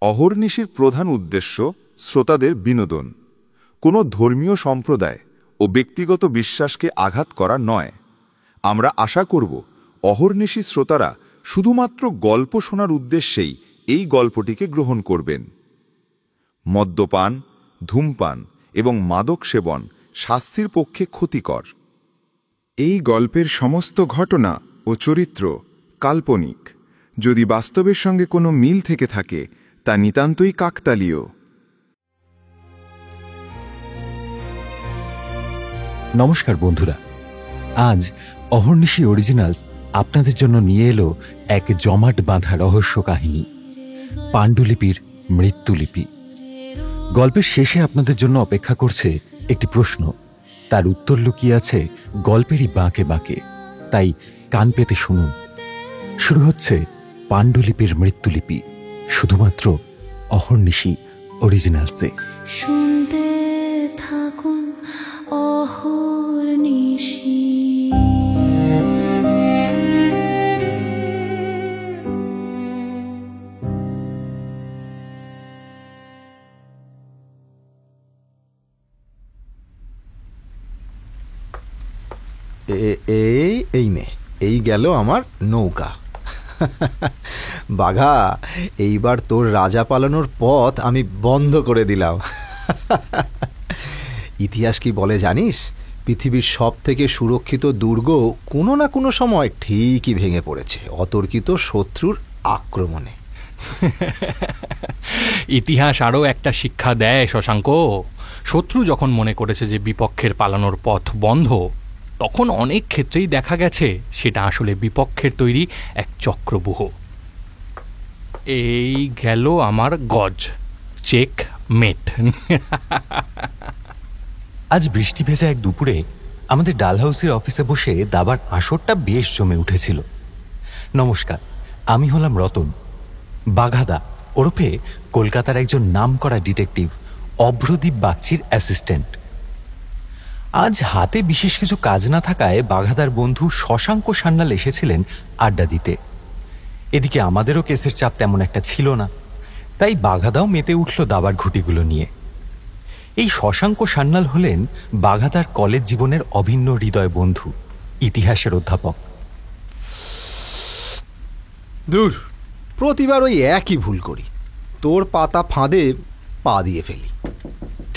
অহর্নিশির প্রধান উদ্দেশ্য শ্রোতাদের বিনোদন, কোনো ধর্মীয় সম্প্রদায় ও ব্যক্তিগত বিশ্বাসকে আঘাত করা নয়। আমরা আশা করব অহর্নিশি শ্রোতারা শুধুমাত্র গল্প শোনার উদ্দেশ্যেই এই গল্পটিকে গ্রহণ করবেন। মদ্যপান, ধূমপান এবং মাদক সেবন স্বাস্থ্যের পক্ষে ক্ষতিকর। এই গল্পের সমস্ত ঘটনা ও চরিত্র কাল্পনিক। যদি বাস্তবের সঙ্গে কোনো মিল থেকে থাকে তা নিতান্তই কাকতালীয়। নমস্কার বন্ধুরা, আজ অহর্নিশি অরিজিনালস আপনাদের জন্য নিয়ে এলো এক জমাট বাঁধা রহস্য কাহিনী, পাণ্ডুলিপির মৃত্যুলিপি। গল্পের শেষে আপনাদের জন্য অপেক্ষা করছে একটি প্রশ্ন, তার উত্তর লুকিয়ে আছে গল্পেরই বাঁকে বাঁকে, তাই কান পেতে শুনুন। শুরু হচ্ছে পাণ্ডুলিপির মৃত্যুলিপি, শুধুমাত্র অহর্নিশি অরিজিনালসে। শুনতে থাকুন অহর্নিশি। এই নে, এই গেল আমার নৌকা। বাঘা, এইবার তোর রাজা পালানোর পথ আমি বন্ধ করে দিলাম। ইতিহাস কি বলে জানিস? পৃথিবীর সব থেকে সুরক্ষিত দুর্গ কোনো না কোনো সময় ঠিকই ভেঙে পড়েছে অতর্কিত শত্রুর আক্রমণে। ইতিহাস আরও একটা শিক্ষা দেয় শশাঙ্ক। শত্রু যখন মনে করেছে যে বিপক্ষের পালানোর পথ বন্ধ, তখন অনেক ক্ষেত্রেই দেখা গেছে সেটা আসলে বিপক্ষের তৈরি এক চক্রব্যূহ। এই গেল আমার গজ, চেক মেট। আজ বৃষ্টি ভেজা এক দুপুরে আমাদের ডালহাউসের অফিসে বসে দাবার আসরটা বেশ জমে উঠেছিল। নমস্কার, আমি হলাম রতন, বাঘাদা ওরফে কলকাতার একজন নামকরা ডিটেকটিভ অভ্রদীপ বাগচির অ্যাসিস্ট্যান্ট। আজ হাতে বিশেষ কিছু কাজ না থাকায় বাঘাদার বন্ধু শশাঙ্ক সান্যাল এসেছিলেন আড্ডা দিতে। এদিকে আমাদেরও কেসের চাপ তেমন একটা ছিল না, তাই বাঘাদাও মেতে উঠল দাবার ঘুটিগুলো নিয়ে। এই শশাঙ্ক সান্যাল হলেন বাঘাদার কলেজ জীবনের অভিন্ন হৃদয় বন্ধু, ইতিহাসের অধ্যাপক। দূর, প্রতিবার ওই একই ভুল করি, তোর পাতা ফাঁদে পা দিয়ে ফেলি।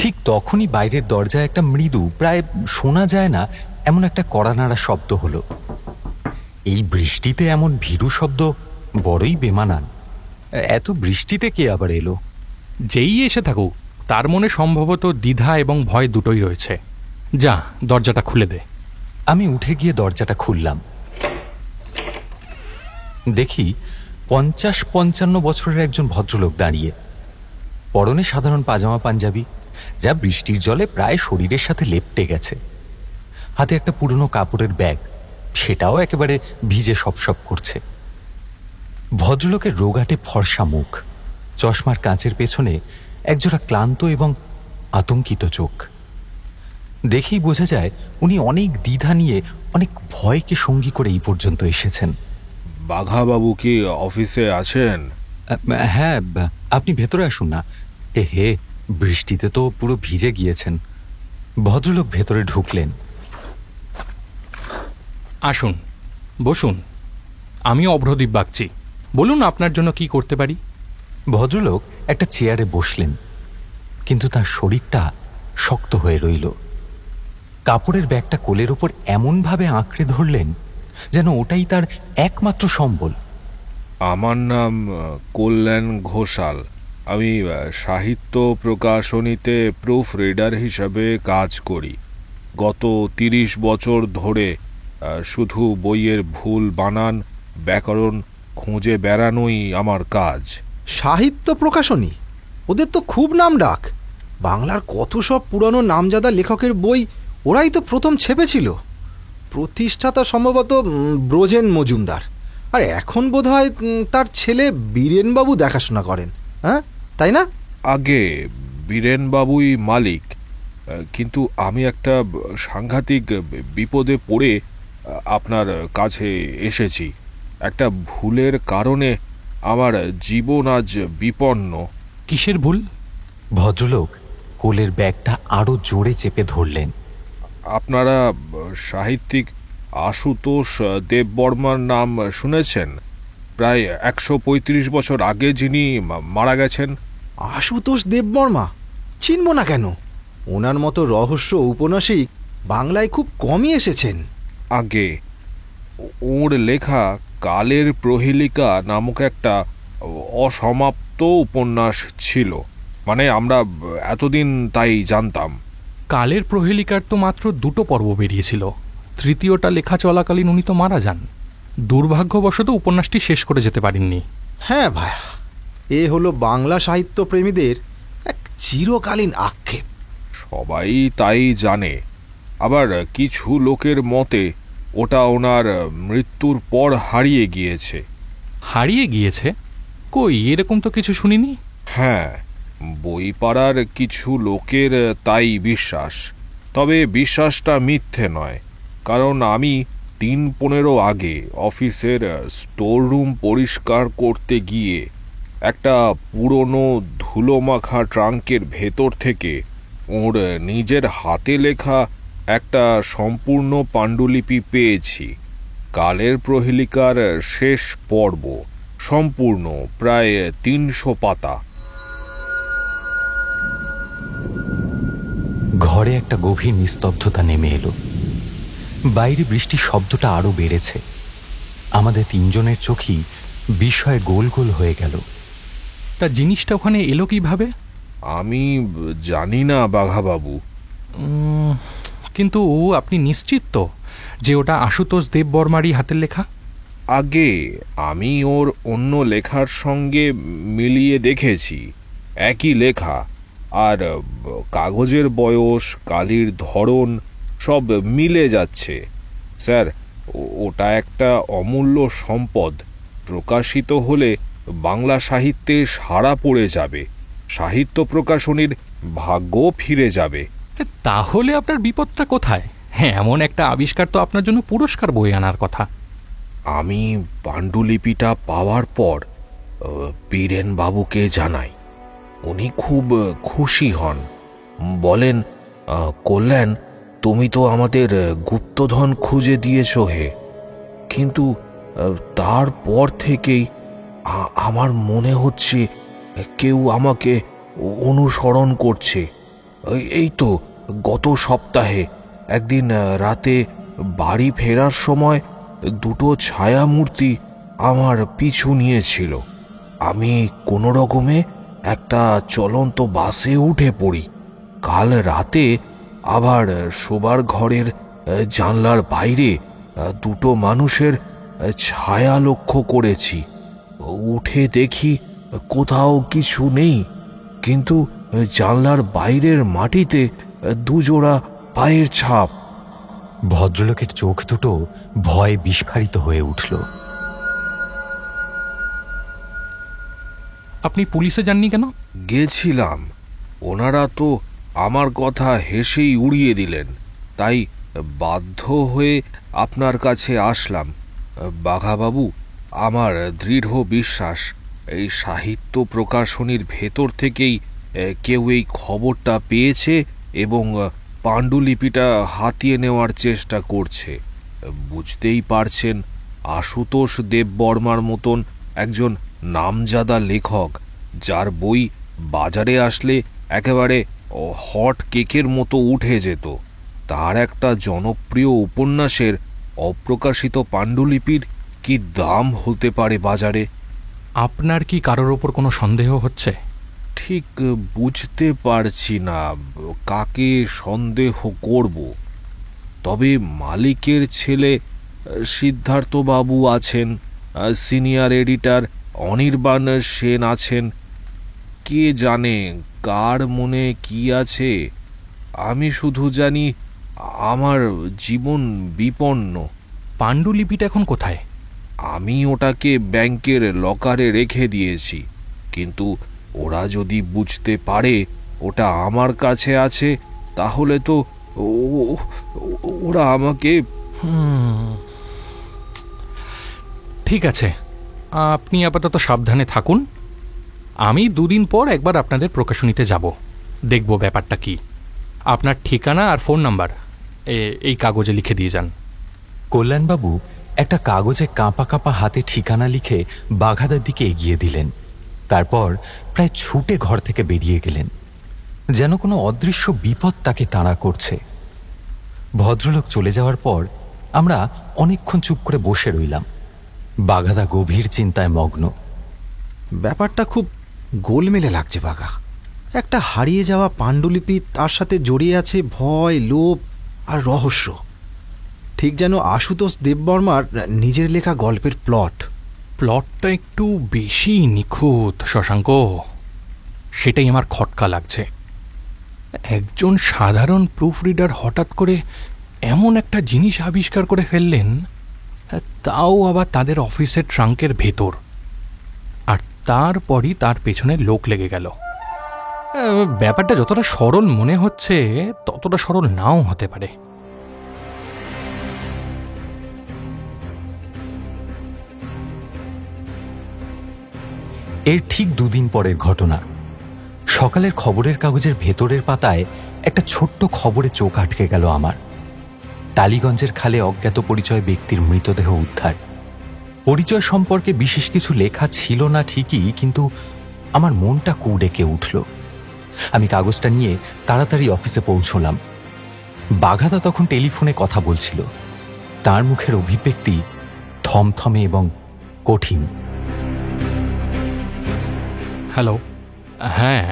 ঠিক তখনই বাইরের দরজায় একটা মৃদু, প্রায় শোনা যায় না এমন একটা কড়ানাড়া শব্দ হলো। এই বৃষ্টিতে এমন ভীরু শব্দ বড়ই বেমানান। এত বৃষ্টিতে কে আবার এলো? যেই এসে থাকুক, তার মনে সম্ভবত দ্বিধা এবং ভয় দুটোই রয়েছে। যা, দরজাটা খুলে দে। আমি উঠে গিয়ে দরজাটা খুললাম। দেখি 50-55 বছরের একজন ভদ্রলোক দাঁড়িয়ে, পরনে সাধারণ পাজামা পাঞ্জাবি, যা বৃষ্টির জলে প্রায় শরীরের সাথে লেপ্টে গেছে। হাতে একটা পুরনো কাপড়ের ব্যাগ, সেটাও একেবারে ভিজে সপসপ করছে। ভদ্রলোকের রোগাটে ফর্সা মুখ, চশমার কাঁচের পেছনে একজোড়া ক্লান্ত এবং আতঙ্কিত চোখ। দেখেই বোঝা যায় উনি অনেক দ্বিধা নিয়ে, অনেক ভয়কে সঙ্গী করে এই পর্যন্ত এসেছেন। বাঘাবাবু কি অফিসে আছেন? হ্যাঁ, আপনি ভেতরে আসুন না। হে, বৃষ্টিতে তো পুরো ভিজে গিয়েছেন। ভদ্রলোক ভেতরে ঢুকলেন। আসুন, বসুন। আমি অভ্রদীপ বাগচি, বলুন আপনার জন্য কি করতে পারি। ভদ্রলোক একটা চেয়ারে বসলেন, কিন্তু তার শরীরটা শক্ত হয়ে রইল। কাপড়ের ব্যাগটা কোলের ওপর এমনভাবে আঁকড়ে ধরলেন যেন ওটাই তার একমাত্র সম্বল। আমার নাম কল্যাণ ঘোষাল। আমি সাহিত্য প্রকাশনীতে প্রুফ রিডার হিসাবে কাজ করি। গত 30 বছর ধরে শুধু বইয়ের ভুল বানান, ব্যাকরণ খুঁজে বেড়ানোই আমার কাজ। সাহিত্য প্রকাশনী, ওদের তো খুব নাম ডাক। বাংলার কত সব পুরানো নামজাদা লেখকের বই ওরাই তো প্রথম ছেপেছিল। প্রতিষ্ঠাতা সম্ভবত ব্রজেন মজুমদার, আর এখন বোধহয় তার ছেলে বীরেনবাবু দেখাশোনা করেন। হ্যাঁ, তাই না? আগে বীরেনবাবুই মালিক, কিন্তু আমি একটা সাংঘাতিক বিপদে পড়ে আপনার কাছে এসেছি। একটা ভুলের কারণে আমার জীবন আজ বিপন্ন। কিসের ভুল? ভদ্রলোক কোলের ব্যাগটা আরো জোরে চেপে ধরলেন। আপনারা সাহিত্যিক আশুতোষ দেববর্মার নাম শুনেছেন? প্রায় 135 বছর আগে যিনি মারা গেছেন। আশুতোষ দেববর্মা চিনব না কেন? ওনার মতো রহস্য উপন্যাসিক বাংলায় খুব কমই এসেছেন। আগে ওর লেখা কালের প্রহেলিকা নামক একটা অসমাপ্ত উপন্যাস ছিল, মানে আমরা এতদিন তাই জানতাম। কালের প্রহেলিকার তো মাত্র 2টো পর্ব বেরিয়েছিল, তৃতীয়টা লেখা চলাকালীন উনি তো মারা যান। দুর্ভাগ্যবশত উপন্যাসটি শেষ করে যেতে পারেননি। হ্যাঁ ভাই, এ হলো বাংলা সাহিত্য প্রেমীদের এক চিরকালীন আক্ষেপ। সবাই তাই জানে, আবার কিছু লোকের মতে ওটা ওনার মৃত্যুর পর হারিয়ে গিয়েছে। হারিয়ে গিয়েছে? কই, এরকম তো কিছু শুনিনি। হ্যাঁ, বই পাড়ার কিছু লোকের তাই বিশ্বাস। তবে বিশ্বাসটা মিথ্যে নয়, কারণ আমি 3-15 আগে অফিসের স্টোর রুম পরিষ্কার করতে গিয়ে একটা পুরনো ধুলোমাখা ট্রাঙ্কের ভেতর থেকে ওর নিজের হাতে লেখা একটা সম্পূর্ণ পাণ্ডুলিপি পেয়েছি। কালের প্রহেলিকার শেষ পর্ব, সম্পূর্ণ, প্রায় 300 পাতা। ঘরে একটা গভীর নিস্তব্ধতা নেমে এলো। বাইরে বৃষ্টির শব্দটা আরো বেড়েছে। আমাদের 3জনের চোখই বিস্ময়ে গোল গোল হয়ে গেল। তা জিনিসটা ওখানে এলো কিভাবে? আমি জানি না বাঘাবাবু। কিন্তু আপনি নিশ্চিত তো যে ওটা আশুতোষ দেববর্মারই হাতের লেখা? আগে আমি ওর অন্য লেখার সঙ্গে মিলিয়ে দেখেছি, একই লেখা, আর কাগজের বয়স, কালির ধরন সব মিলে যাচ্ছে। স্যার, ওটা একটা অমূল্য সম্পদ। প্রকাশিত হলে বাংলা সাহিত্যে সাড়া পড়ে যাবে, সাহিত্য প্রকাশনীর ভাগ্য ফিরে যাবে। তাহলে আপনার বিপদটা কোথায়? হ্যাঁ, এমন একটা আবিষ্কার তো আপনার জন্য পুরস্কার বয়ে আনার কথা। আমি পাণ্ডুলিপিটা পাওয়ার পর বীরেন বাবুকে জানাই। উনি খুব খুশি হন, বলেন, কল্যাণ, তুমি তো আমাদের গুপ্তধন খুঁজে দিয়েছ হে। কিন্তু তারপর থেকেই আমার মনে হচ্ছে কেউ আমাকে অনুসরণ করছে। এই তো গত সপ্তাহে একদিন রাতে বাড়ি ফেরার সময় 2টো ছায়ামূর্তি আমার পিছু নিয়েছিল। আমি কোনো রকমে একটা চলন্ত বাসে উঠে পড়ি। কাল রাতে আবার শোবার ঘরের জানলার বাইরে 2টো মানুষের ছায়া লক্ষ্য করেছি। উঠে দেখি কোথাও কিছু নেই, কিন্তু জানলার বাইরের মাটিতে 2 জোড়া পায়ের ছাপ। ভদ্রলোকের চোখ দুটো ভয়ে বিস্ফারিত হয়ে উঠল। আপনি পুলিশে যাননি কেন? গেছিলাম, ওনারা তো আমার কথা হেসেই উড়িয়ে দিলেন, তাই বাধ্য হয়ে আপনার কাছে আসলাম। বাঘাবাবু, আমার দৃঢ় বিশ্বাস এই সাহিত্য প্রকাশনীর ভেতর থেকেই কেউ এই খবরটা পেয়েছে এবং পাণ্ডুলিপিটা হাতিয়ে নেওয়ার চেষ্টা করছে। বুঝতেই পারছেন, আশুতোষ দেববর্মার মতন একজন নামজাদা লেখক, যার বই বাজারে আসলে একেবারে হট কেকের মতো উঠে যেত, তার একটা জনপ্রিয় উপন্যাসের অপ্রকাশিত পাণ্ডুলিপির কি দাম হতে পারে বাজারে? আপনার কি কারোর ওপর কোনো সন্দেহ হচ্ছে? ঠিক বুঝতে পারছি না কাকে সন্দেহ করব। তবে মালিকের ছেলে সিদ্ধার্থবাবু আছেন, সিনিয়র এডিটর অনির্বাণ সেন আছেন। কে জানে কার মনে কি আছে। আমি শুধু জানি আমার জীবন বিপন্ন। পাণ্ডুলিপিটা এখন কোথায়? আমি ওটাকে ব্যাংকের লকারে রেখে দিয়েছি, কিন্তু ওরা যদি বুঝতে পারে ওটা আমার কাছে আছে, তাহলে তো ওরা আমাকে... ঠিক আছে, আপনি আপাতত সাবধানে থাকুন। আমি 2 দিন পর একবার আপনাদের প্রকাশনীতে যাব, দেখব ব্যাপারটা কি। আপনার ঠিকানা আর ফোন নাম্বার এই কাগজে লিখে দিয়ে যান। কল্যাণবাবু একটা কাগজে কাঁপা কাঁপা হাতে ঠিকানা লিখে বাঘাদার দিকে এগিয়ে দিলেন। তারপর প্রায় ছুটে ঘর থেকে বেরিয়ে গেলেন, যেন কোনো অদৃশ্য বিপদ তাকে তাড়া করছে। ভদ্রলোক চলে যাওয়ার পর আমরা অনেকক্ষণ চুপ করে বসে রইলাম। বাঘাদা গভীর চিন্তায় মগ্ন। ব্যাপারটা খুব গোলমেলে লাগছে বাঘা। একটা হারিয়ে যাওয়া পাণ্ডুলিপি, তার সাথে জড়িয়ে আছে ভয়, লোভ আর রহস্য, ঠিক যেন আশুতোষ দেববর্মার নিজের লেখা গল্পের প্লট। প্লটটা একটু বেশি নিখুঁত শশাঙ্ক, সেটাই আমার খটকা লাগছে। একজন সাধারণ প্রুফ রিডার হঠাৎ করে এমন একটা জিনিস আবিষ্কার করে ফেললেন, তাও আবার তাদের অফিসের ট্রাঙ্কের ভেতর, আর তারপরই তার পেছনে লোক লেগে গেল। ব্যাপারটা যতটা সরল মনে হচ্ছে ততটা সরল নাও হতে পারে। এর ঠিক 2 দিন পরের ঘটনা। সকালের খবরের কাগজের ভেতরের পাতায় একটা ছোট্ট খবরে চোখ আটকে গেল আমার। টালিগঞ্জের খালে অজ্ঞাত পরিচয় ব্যক্তির মৃতদেহ উদ্ধার। পরিচয় সম্পর্কে বিশেষ কিছু লেখা ছিল না ঠিকই, কিন্তু আমার মনটা কু ডেকে উঠল। আমি কাগজটা নিয়ে তাড়াতাড়ি অফিসে পৌঁছলাম। বাঘাদা তখন টেলিফোনে কথা বলছিল। তার মুখের অভিব্যক্তি থমথমে এবং কঠিন। হ্যালো, হ্যাঁ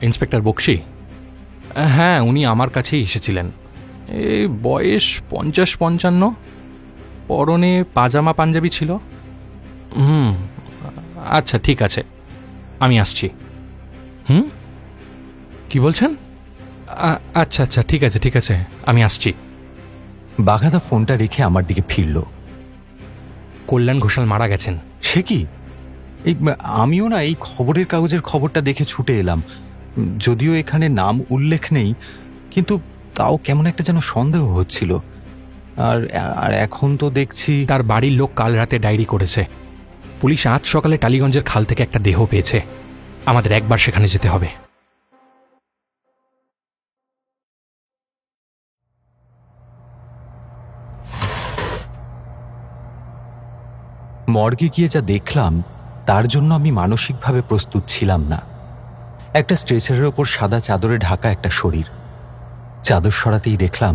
ইন্সপেক্টর বক্সি। হ্যাঁ, উনি আমার কাছেই এসেছিলেন। এই বয়স 50-55, পরনে পাজামা পাঞ্জাবি ছিল। আচ্ছা ঠিক আছে, আমি আসছি। কি বলছেন? আচ্ছা আচ্ছা ঠিক আছে ঠিক আছে, আমি আসছি। বাঘাদা ফোনটা রেখে আমার দিকে ফিরল। কল্যাণ ঘোষাল মারা গেছেন। সে কি? আমিও না এই খবরের কাগজের খবরটা দেখে ছুটে এলাম। যদিও এখানে নাম উল্লেখ নেই, কিন্তু তাও কেমন একটা যেন সন্দেহ হচ্ছিল। আর এখন তো দেখছি তার বাড়ির লোক কাল রাতে ডায়েরি করেছে। পুলিশ আজ সকালে টালিগঞ্জের খাল থেকে একটা দেহ পেয়েছে। আমাদের একবার সেখানে যেতে হবে। মর্গে গিয়ে যা দেখলাম তার জন্য আমি মানসিকভাবে প্রস্তুত ছিলাম না। একটা স্ট্রেচারের ওপর সাদা চাদরে ঢাকা একটা শরীর। চাদর সরাতেই দেখলাম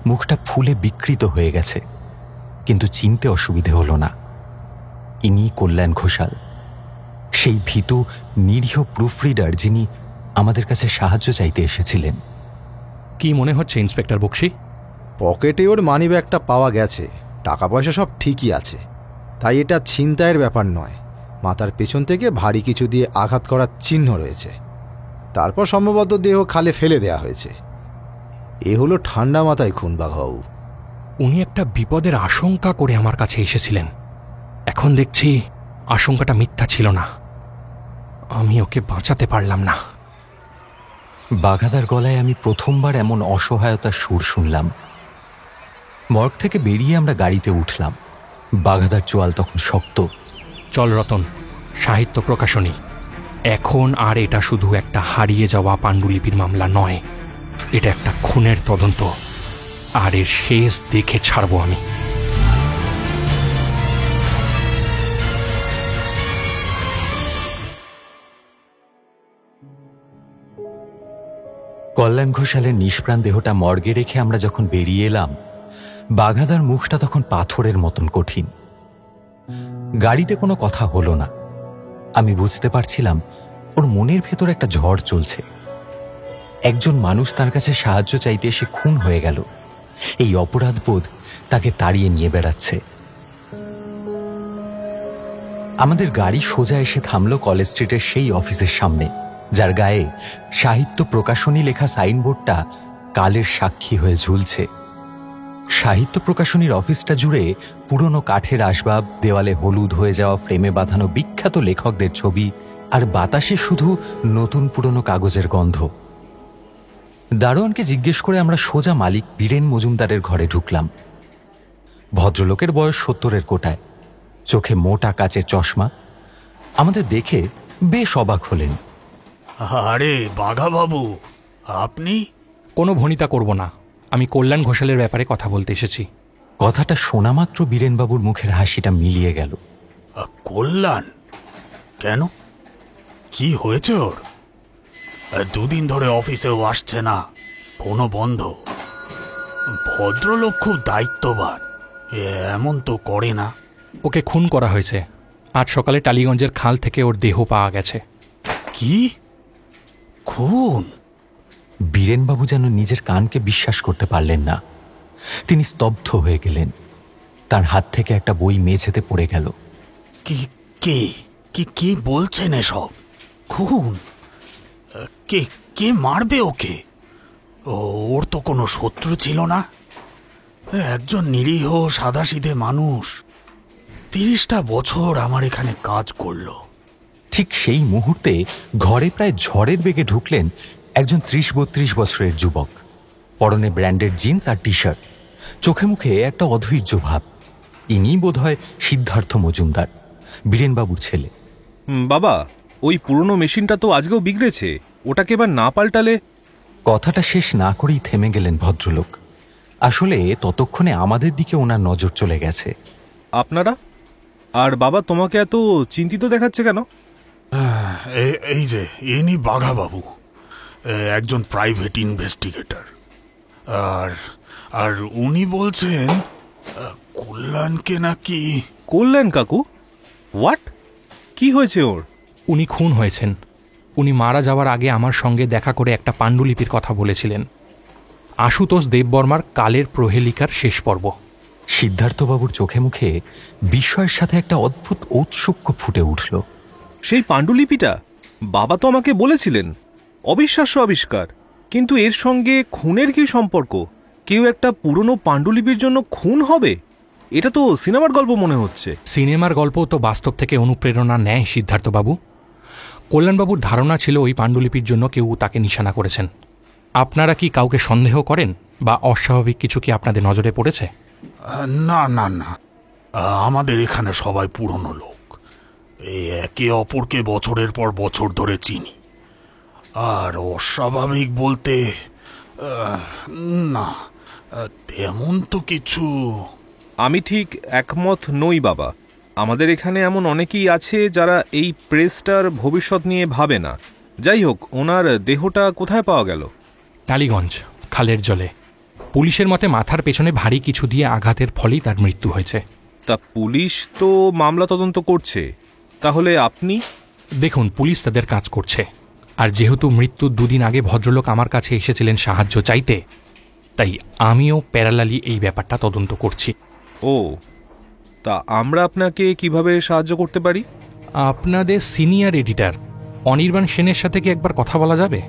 মুখটা ফুলে বিকৃত হয়ে গেছে, কিন্তু চিনতে অসুবিধে হলো না। ইনি কল্যাণ ঘোষাল, সেই ভীতু নিরীহ প্রুফ রিডার যিনি আমাদের কাছে সাহায্য চাইতে এসেছিলেন। কি মনে হচ্ছে ইন্সপেক্টর বক্সি? পকেটে ওর মানিব্যাগটা পাওয়া গেছে, টাকা পয়সা সব ঠিকই আছে, তাই এটা ছিনতাইয়ের ব্যাপার নয়। মাথার পেছন থেকে ভারী কিছু দিয়ে আঘাত করার চিহ্ন রয়েছে। তারপর সম্ভবত দেহ খালে ফেলে দেয়া হয়েছে। এ হলো ঠান্ডা মাথায় খুন বাঘাবু। উনি একটা বিপদের আশঙ্কা করে আমার কাছে এসেছিলেন। এখন দেখছি আশঙ্কাটা মিথ্যা ছিল না। আমি ওকে বাঁচাতে পারলাম না। বাঘাদার গলায় আমি প্রথমবার এমন অসহায়তার সুর শুনলাম। মর্গ থেকে বেরিয়ে আমরা গাড়িতে উঠলাম। বাঘাদার চোয়াল তখন শক্ত। চল রতন, সাহিত্য প্রকাশনী। এখন আর এটা শুধু একটা হারিয়ে যাওয়া পাণ্ডুলিপির মামলা নয়, এটা একটা খুনের তদন্ত, আর এর শেষ দেখে ছাড়বো আমি। কল্যাণ ঘোষালের নিষ্প্রাণ দেহটা মর্গে রেখে আমরা যখন বেরিয়ে এলাম, বাঘাদার মুখটা তখন পাথরের মতন কঠিন। গাড়িতে কোনো কথা হলো না। আমি বুঝতে পারছিলাম ওর মনের ভেতর একটা ঝড় চলছে। একজন মানুষ তার কাছে সাহায্য চাইতে এসে খুন হয়ে গেল, এই অপরাধবোধ তাকে তাড়িয়ে নিয়ে বেড়াচ্ছে। আমাদের গাড়ি সোজা এসে থামল কলেজ স্ট্রিটের সেই অফিসের সামনে, যার গায়ে সাহিত্য প্রকাশনী লেখা সাইনবোর্ডটা কালের সাক্ষী হয়ে ঝুলছে। সাহিত্য প্রকাশনীর অফিসটা জুড়ে পুরনো কাঠের আসবাব, দেওয়ালে হলুদ হয়ে যাওয়া ফ্রেমে বাঁধানো বিখ্যাত লেখকদের ছবি, আর বাতাসে শুধু নতুন পুরনো কাগজের গন্ধ। দারোয়ানকে জিজ্ঞেস করে আমরা সোজা মালিক বীরেন মজুমদারের ঘরে ঢুকলাম। ভদ্রলোকের বয়স 70-এর কোটায়, চোখে মোটা কাচের চশমা। আমাদের দেখে বেশ অবাক হলেন। আরে বাঘাবাবু, আপনি? কোনো ভনিতা করব না, আমি কল্যাণ ঘোষালের ব্যাপারে কথা বলতে এসেছি। কথাটা শোনা মাত্র বীরেনবাবুর মুখের হাসিটা মিলিয়ে গেল। কল্যাণ? কেন, কি হয়েছে ওর? দুদিন ধরে অফিসেও আসছে না, ফোনও বন্ধ। ভদ্রলোক খুব দায়িত্ববান, এমন তো করে না। ওকে খুন করা হয়েছে, আজ সকালে টালিগঞ্জের খাল থেকে ওর দেহ পাওয়া গেছে। কি খুন? বীরেনবাবু যেন নিজের কানকে বিশ্বাস করতে পারলেন না। তিনি স্তব্ধ হয়ে গেলেন। তার হাত থেকে একটা বই মেঝেতে পড়ে গেল। কি কে কি কি বলছেন এসব? খুন? কে কে মারবে ওকে? ওর তো কোনো শত্রু ছিল না, একজন নিরীহ সাদাসিধে মানুষ 30টা বছর আমার এখানে কাজ করলো। ঠিক সেই মুহূর্তে ঘরে প্রায় ঝড়ের বেগে ঢুকলেন একজন 30-32 বছরের যুবক। পরনে ব্র্যান্ডেড জিন্স আর টি শার্ট, চোখে মুখে একটা অধৈর্য ভাব। ইনি বোধহয় সিদ্ধার্থ মজুমদার, বীরেনবাবুর ছেলে। বাবা, ওই পুরনো মেশিনটা তো আজকেও বিগড়েছে, ওটাকে এবার না পাল্টালে। কথাটা শেষ না করেই থেমে গেলেন ভদ্রলোক। আসলে ততক্ষণে আমাদের দিকে ওনার নজর চলে গেছে। আপনারা? আর বাবা, তোমাকে এত চিন্তিত দেখাচ্ছে কেন? এই যে ইনি বাঘাবাবু, একজন প্রাইভেট ইনভেস্টিগেটর। আর আর উনি বলছেন কল্যাণকে নাকি। কল্যাণ কাকু? হোয়াট? কি হয়েছে ওর? উনি খুন হয়েছেন। উনি মারা যাওয়ার আগে আমার সঙ্গে দেখা করে একটা পাণ্ডুলিপির কথা বলেছিলেন, আশুতোষ দেববর্মার কালের প্রহেলিকার শেষ পর্ব। সিদ্ধার্থবাবুর চোখে মুখে বিস্ময়ের সাথে একটা অদ্ভুত ঔৎসুক্য ফুটে উঠল। সেই পাণ্ডুলিপিটা? বাবা তো আমাকে বলেছিলেন, অবিশ্বাস্য আবিষ্কার। কিন্তু এর সঙ্গে খুনের কি সম্পর্ক? কেউ একটা পুরনো পাণ্ডুলিপির জন্য খুন হবে? এটা তো সিনেমার গল্প মনে হচ্ছে। সিনেমার গল্প তো বাস্তব থেকে অনুপ্রেরণা নেয় সিদ্ধার্থবাবু। কল্যাণবাবুর ধারণা ছিল ওই পাণ্ডুলিপির জন্য কেউ তাকে নিশানা করেছেন। আপনারা কি কাউকে সন্দেহ করেন বা অস্বাভাবিক কিছু কি আপনাদের নজরে পড়েছে? না না না, আমাদের এখানে সবাই পুরনো লোক, এই একে অপরকে বছরের পর বছর ধরে চিনি। আর অস্বাভাবিক বলতে না, তেমন তো কিছু। আমি ঠিক একমত নই বাবা। আমাদের এখানে এমন অনেকেই আছে যারা এই প্রেসটার ভবিষ্যৎ নিয়ে ভাবে না। যাই হোক, ওনার দেহটা কোথায় পাওয়া গেল? টালিগঞ্জ, খালের জলে। পুলিশের মতে মাথার পেছনে ভারী কিছু দিয়ে আঘাতের ফলেই তার মৃত্যু হয়েছে। তা পুলিশ তো মামলা তদন্ত করছে, তাহলে আপনি? দেখুন, পুলিশ তাদের কাজ করছে, আর যেহেতু মৃত্যুর 2 দিন আগে ভদ্রলোক আমার কাছে এসেছিলেন সাহায্য চাইতে, তাই আমিও প্যারালালি এই ব্যাপারটা তদন্ত করছি। ও, তা আমরা আপনাকে কিভাবে সাহায্য করতে পারি? আপনাদের সিনিয়র এডিটর অনির্বাণ সেনের সাথে কি একবার কথা বলা যাবে?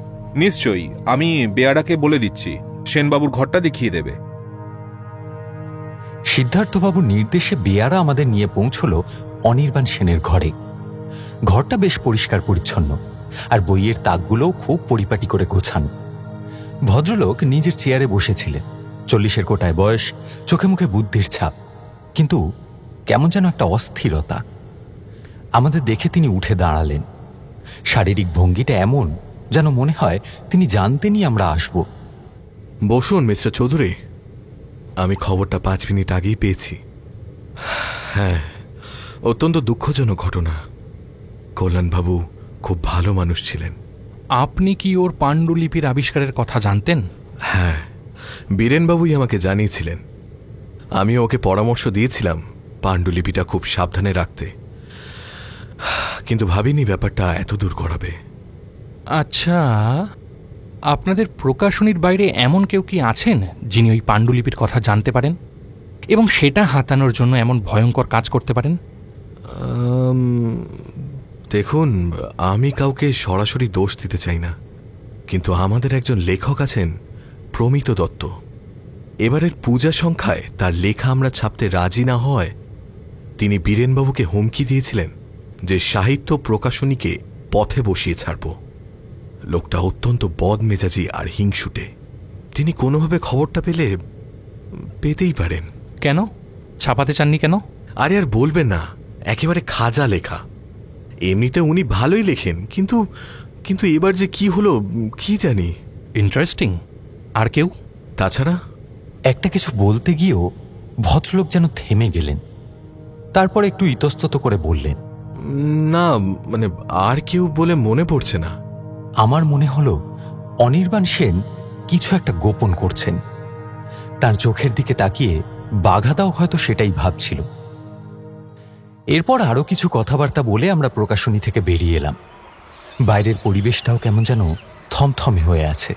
নিশ্চয়ই, আমি বেয়ারাকে বলে দিচ্ছি, সেনবাবুর ঘরটা দেখিয়ে দেবে। সিদ্ধার্থবাবুর নির্দেশে বেয়ারা আমাদের নিয়ে পৌঁছল অনির্বাণ সেনের ঘরে। ঘরটা বেশ পরিষ্কার পরিচ্ছন্ন, আর বইয়ের তাকগুলোও খুব পরিপাটি করে গোছানো। ভদ্রলোক নিজের চেয়ারে বসেছিলেন, 40-এর কোটায় বয়স, চোখে মুখে বুদ্ধির ছাপ, কিন্তু কেমন যেন একটা অস্থিরতা। আমাদের দেখে তিনি উঠে দাঁড়ালেন। শারীরিক ভঙ্গিটা এমন যেন মনে হয় তিনি জানতেনই আমরা আসব। বসুন মিস্টার চৌধুরী, আমি খবরটা 5 মিনিট আগেই পেয়েছি। হ্যাঁ, অত্যন্ত দুঃখজনক ঘটনা। কল্যাণবাবু খুব ভালো মানুষ ছিলেন। আপনি কি ওর পাণ্ডুলিপির আবিষ্কারের কথা জানতেন? হ্যাঁ, বীরেনবাবুই আমাকে জানিয়েছিলেন। আমি ওকে পরামর্শ দিয়েছিলাম পাণ্ডুলিপিটা খুব সাবধানে রাখতে, কিন্তু ভাবিনি ব্যাপারটা এত দূর গড়াবে। আচ্ছা, আপনাদের প্রকাশনীর বাইরে এমন কেউ কি আছেন যিনি ওই পাণ্ডুলিপির কথা জানতে পারেন এবং সেটা হাতানোর জন্য এমন ভয়ঙ্কর কাজ করতে পারেন? দেখুন, আমি কাউকে সরাসরি দোষ দিতে চাই না, কিন্তু আমাদের একজন লেখক আছেন, প্রমিত দত্ত। এবারের পূজা সংখ্যায় তার লেখা আমরা ছাপতে রাজি না হয় তিনি বীরেনবাবুকে হুমকি দিয়েছিলেন যে সাহিত্য প্রকাশনীকে পথে বসিয়ে ছাড়ব। লোকটা অত্যন্ত বদমেজাজি আর হিংসুটে। তিনি কোনোভাবে খবরটা পেতেই পারেন। কেন ছাপাতে চাননি কেন? আরে আর বলবেন না, একেবারে খাজা লেখা। এমনিতে উনি ভালোই লেখেন, কিন্তু কিন্তু এবার যে কি হলো কি জানি। ইন্টারেস্টিং। আর কেউ? তাছাড়া একটা কিছু বলতে গিয়েও ভদ্রলোক যেন থেমে গেলেন। তারপর একটু ইতস্তত করে বললেন, না মানে আর কেউ বলে মনে পড়ছে না। আমার মনে হলো অনির্বাণ সেন কিছু একটা গোপন করছেন। তার চোখের দিকে তাকিয়ে বাঘাদাও হয়তো সেটাই ভাবছিল। এরপর আরো কিছু কথাবার্তা বলে আমরা প্রকাশনী থেকে বেরিয়ে এলাম। বাইরের পরিবেশটাও কেমন যেন থমথমে হয়ে আছে।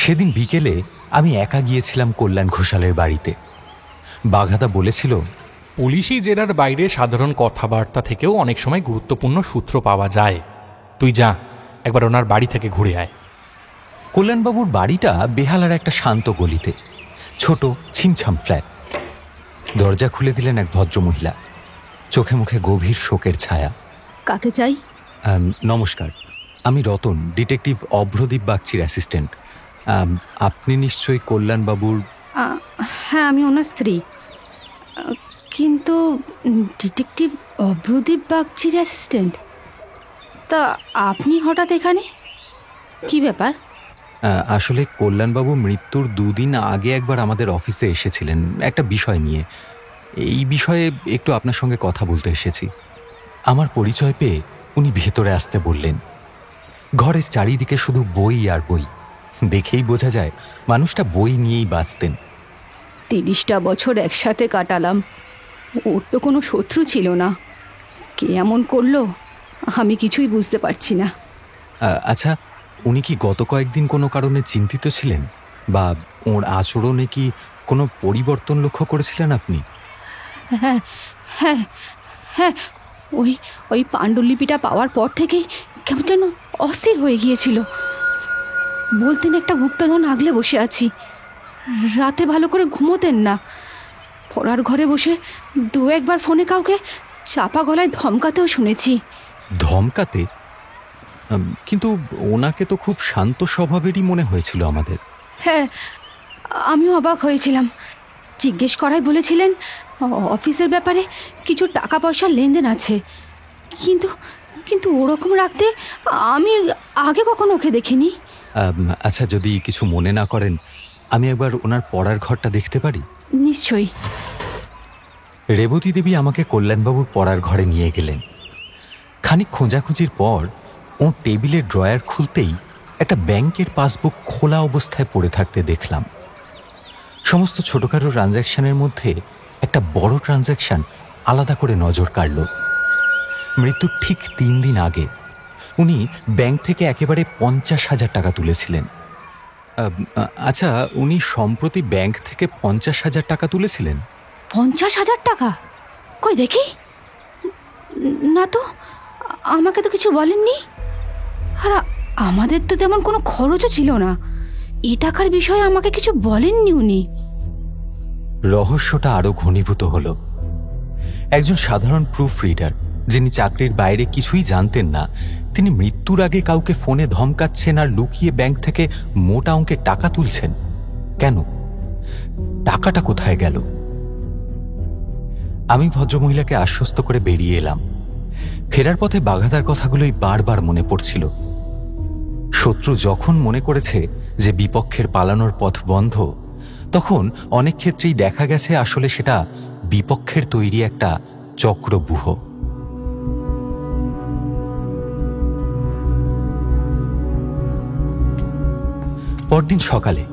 সেদিন বিকেলে আমি একা গিয়েছিলাম কল্যাণ ঘোষালের বাড়িতে। বাঘাদা বলেছিল, পুলিশি জেরার বাইরে সাধারণ কথাবার্তা থেকেও অনেক সময় গুরুত্বপূর্ণ সূত্র পাওয়া যায়। তুই যা, একবার ওনার বাড়ি থেকে ঘুরে আয়। কল্যাণবাবুর বাড়িটা বেহালার একটা শান্ত গলিতে, ছোট ছিমছাম ফ্ল্যাট। দরজা খুলে দিলেন এক ভদ্রমহিলা, চোখে মুখে গভীর শোকের ছায়া। কাকে চাই? নমস্কার, আমি রতন, ডিটেকটিভ অভ্রদীপ বাগচির অ্যাসিস্ট্যান্ট। আপনি নিশ্চয়ই কল্যাণবাবুর? হ্যাঁ, আমি ওনার স্ত্রী। কিন্তু ডিটেকটিভ অভ্রদীপ বাগচির অ্যাসিস্ট্যান্ট? তা আপনি হঠাৎ এখানে, কি ব্যাপার? আসলে কল্যাণবাবু মৃত্যুর 2 দিন আগে একবার আমাদের অফিসে এসেছিলেন একটা বিষয় নিয়ে। এই বিষয়ে একটু আপনার সঙ্গে কথা বলতে এসেছি। আমার পরিচয় পেয়ে উনি ভেতরে আসতে বললেন। ঘরের চারিদিকে শুধু বই আর বই, দেখেই বোঝা যায় মানুষটা বই নিয়েই বাঁচতেন। 30টা বছর একসাথে কাটালাম, ওর তো কোনো শত্রু ছিল না। কে এমন করলো আমি কিছুই বুঝতে পারছি না। আচ্ছা, উনি কি গত কয়েকদিন কোনো কারণে চিন্তিত ছিলেন, বা ওর আচরণে কি কোনো পরিবর্তন লক্ষ্য করেছিলেন আপনি? হ্যাঁ হ্যাঁ হ্যাঁ, ওই পাণ্ডুলিপিটা পাওয়ার পর থেকেই কেমন যেন অস্থির হয়ে গিয়েছিল। বলতেন একটা গুপ্তধন আগলে বসে আছি। রাতে ভালো করে ঘুমোতেন না। পড়ার ঘরে বসে 2-1বার ফোনে কাউকে চাপা গলায় ধমকাতেও শুনেছি। ধমকাতে? কিন্তু ওনাকে তো খুব শান্ত স্বভাবেরই মনে হয়েছিল আমাদের। হ্যাঁ, আমিও অবাক হয়েছিলাম। জিজ্ঞেস করায় বলেছিলেন অফিসের ব্যাপারে কিছু টাকা পয়সার লেনদেন আছে। কিন্তু ওরকম রাখতে আমি আগে কখনো ওকে দেখিনি। আচ্ছা, যদি কিছু মনে না করেন, আমি একবার ওনার পড়ার ঘরটা দেখতে পারি? নিশ্চয়ই। রেবতী দেবী আমাকে কল্যাণবাবুর পড়ার ঘরে নিয়ে গেলেন। খানিক খোঁজাখুঁজির পর ও টেবিলের ড্রয়ার খুলতেই একটা ব্যাংকের পাসবুক খোলা অবস্থায় পড়ে থাকতে দেখলাম। সমস্ত ছোটখাটো ট্রানজ্যাকশনের মধ্যে একটা বড় ট্রানজ্যাকশন আলাদা করে নজর কাড়ল। মৃত্যুর ঠিক 3 দিন আগে উনি ব্যাংক থেকে একেবারে 50,000 টাকা তুলেছিলেন। আচ্ছা, উনি সম্প্রতি ব্যাংক থেকে 50,000 টাকা তুলেছিলেন? 50,000 টাকা? কই দেখি। না তো, আমাকে তো কিছু বলেননি। আর আমাদের তো তেমন কোনো খরচও ছিল না। এই টাকার বিষয়ে আমাকে কিছু বলেননি উনি। রহস্যটা আরো ঘনীভূত হল। একজন সাধারণ প্রুফ রিডার, যিনি চাকরির বাইরে কিছুই জানতেন না, তিনি মৃত্যুর আগে কাউকে ফোনে ধমকাচ্ছেন আর লুকিয়ে ব্যাংক থেকে মোটা অঙ্কের টাকা তুলছেন। কেন? টাকাটা কোথায় গেল? আমি ভদ্রমহিলাকে আশ্বস্ত করে বেরিয়ে এলাম। ফেরার পথে বাঘাদার কথাগুলোই বারবার মনে পড়ছিল। শত্রু যখন মনে করেছে যে বিপক্ষের পালানোর পথ বন্ধ, তখন অনেক ক্ষেত্রেই দেখা গেছে আসলে সেটা বিপক্ষের তৈরি একটা চক্রব্যূহ। পরদিন সকালে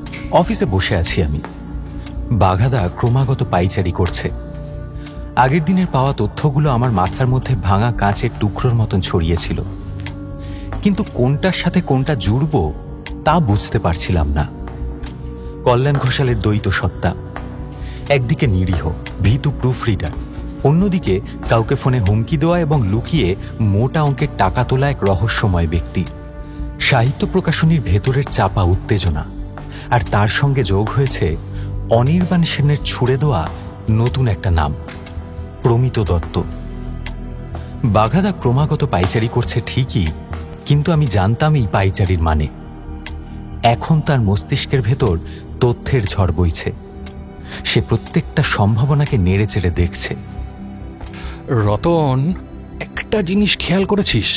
অফিসে বসে আছি আমি। বাঘাদা ক্রমাগত পাইচারি করছে। আগের দিনের পাওয়া তথ্যগুলো আমার মাথার মধ্যে ভাঙা কাঁচের টুকরোর মতন ছড়িয়েছিল, কিন্তু কোনটার সাথে কোনটা জুড়ব তা বুঝতে পারছিলাম না। কল্যাণ ঘোষালের দ্বৈত সত্তা, একদিকে নিরীহ ভীতু প্রুফ রিডার, অন্যদিকে কাউকে ফোনে হুমকি দেওয়া এবং লুকিয়ে মোটা অঙ্কের টাকা তোলা এক রহস্যময় ব্যক্তি। সাহিত্য প্রকাশনীর ভেতরের চাপা উত্তেজনা, আর তার সঙ্গে যোগ হয়েছে অনির্বাণ সেনের ছুড়ে দেওয়া নতুন একটা নাম, প্রমিত দত্ত। বাঘাদা ক্রমাগত পাইচারি করছে ঠিকই, কিন্তু আমি জানতাম এই পাইচারির মানে। এখন তার মস্তিষ্কের ভেতর তথ্যের ঝড় বইছে। সে প্রত্যেকটা সম্ভাবনাকে নেড়ে চেড়ে দেখছে। রতন, একটা জিনিস খেয়াল করেছিস?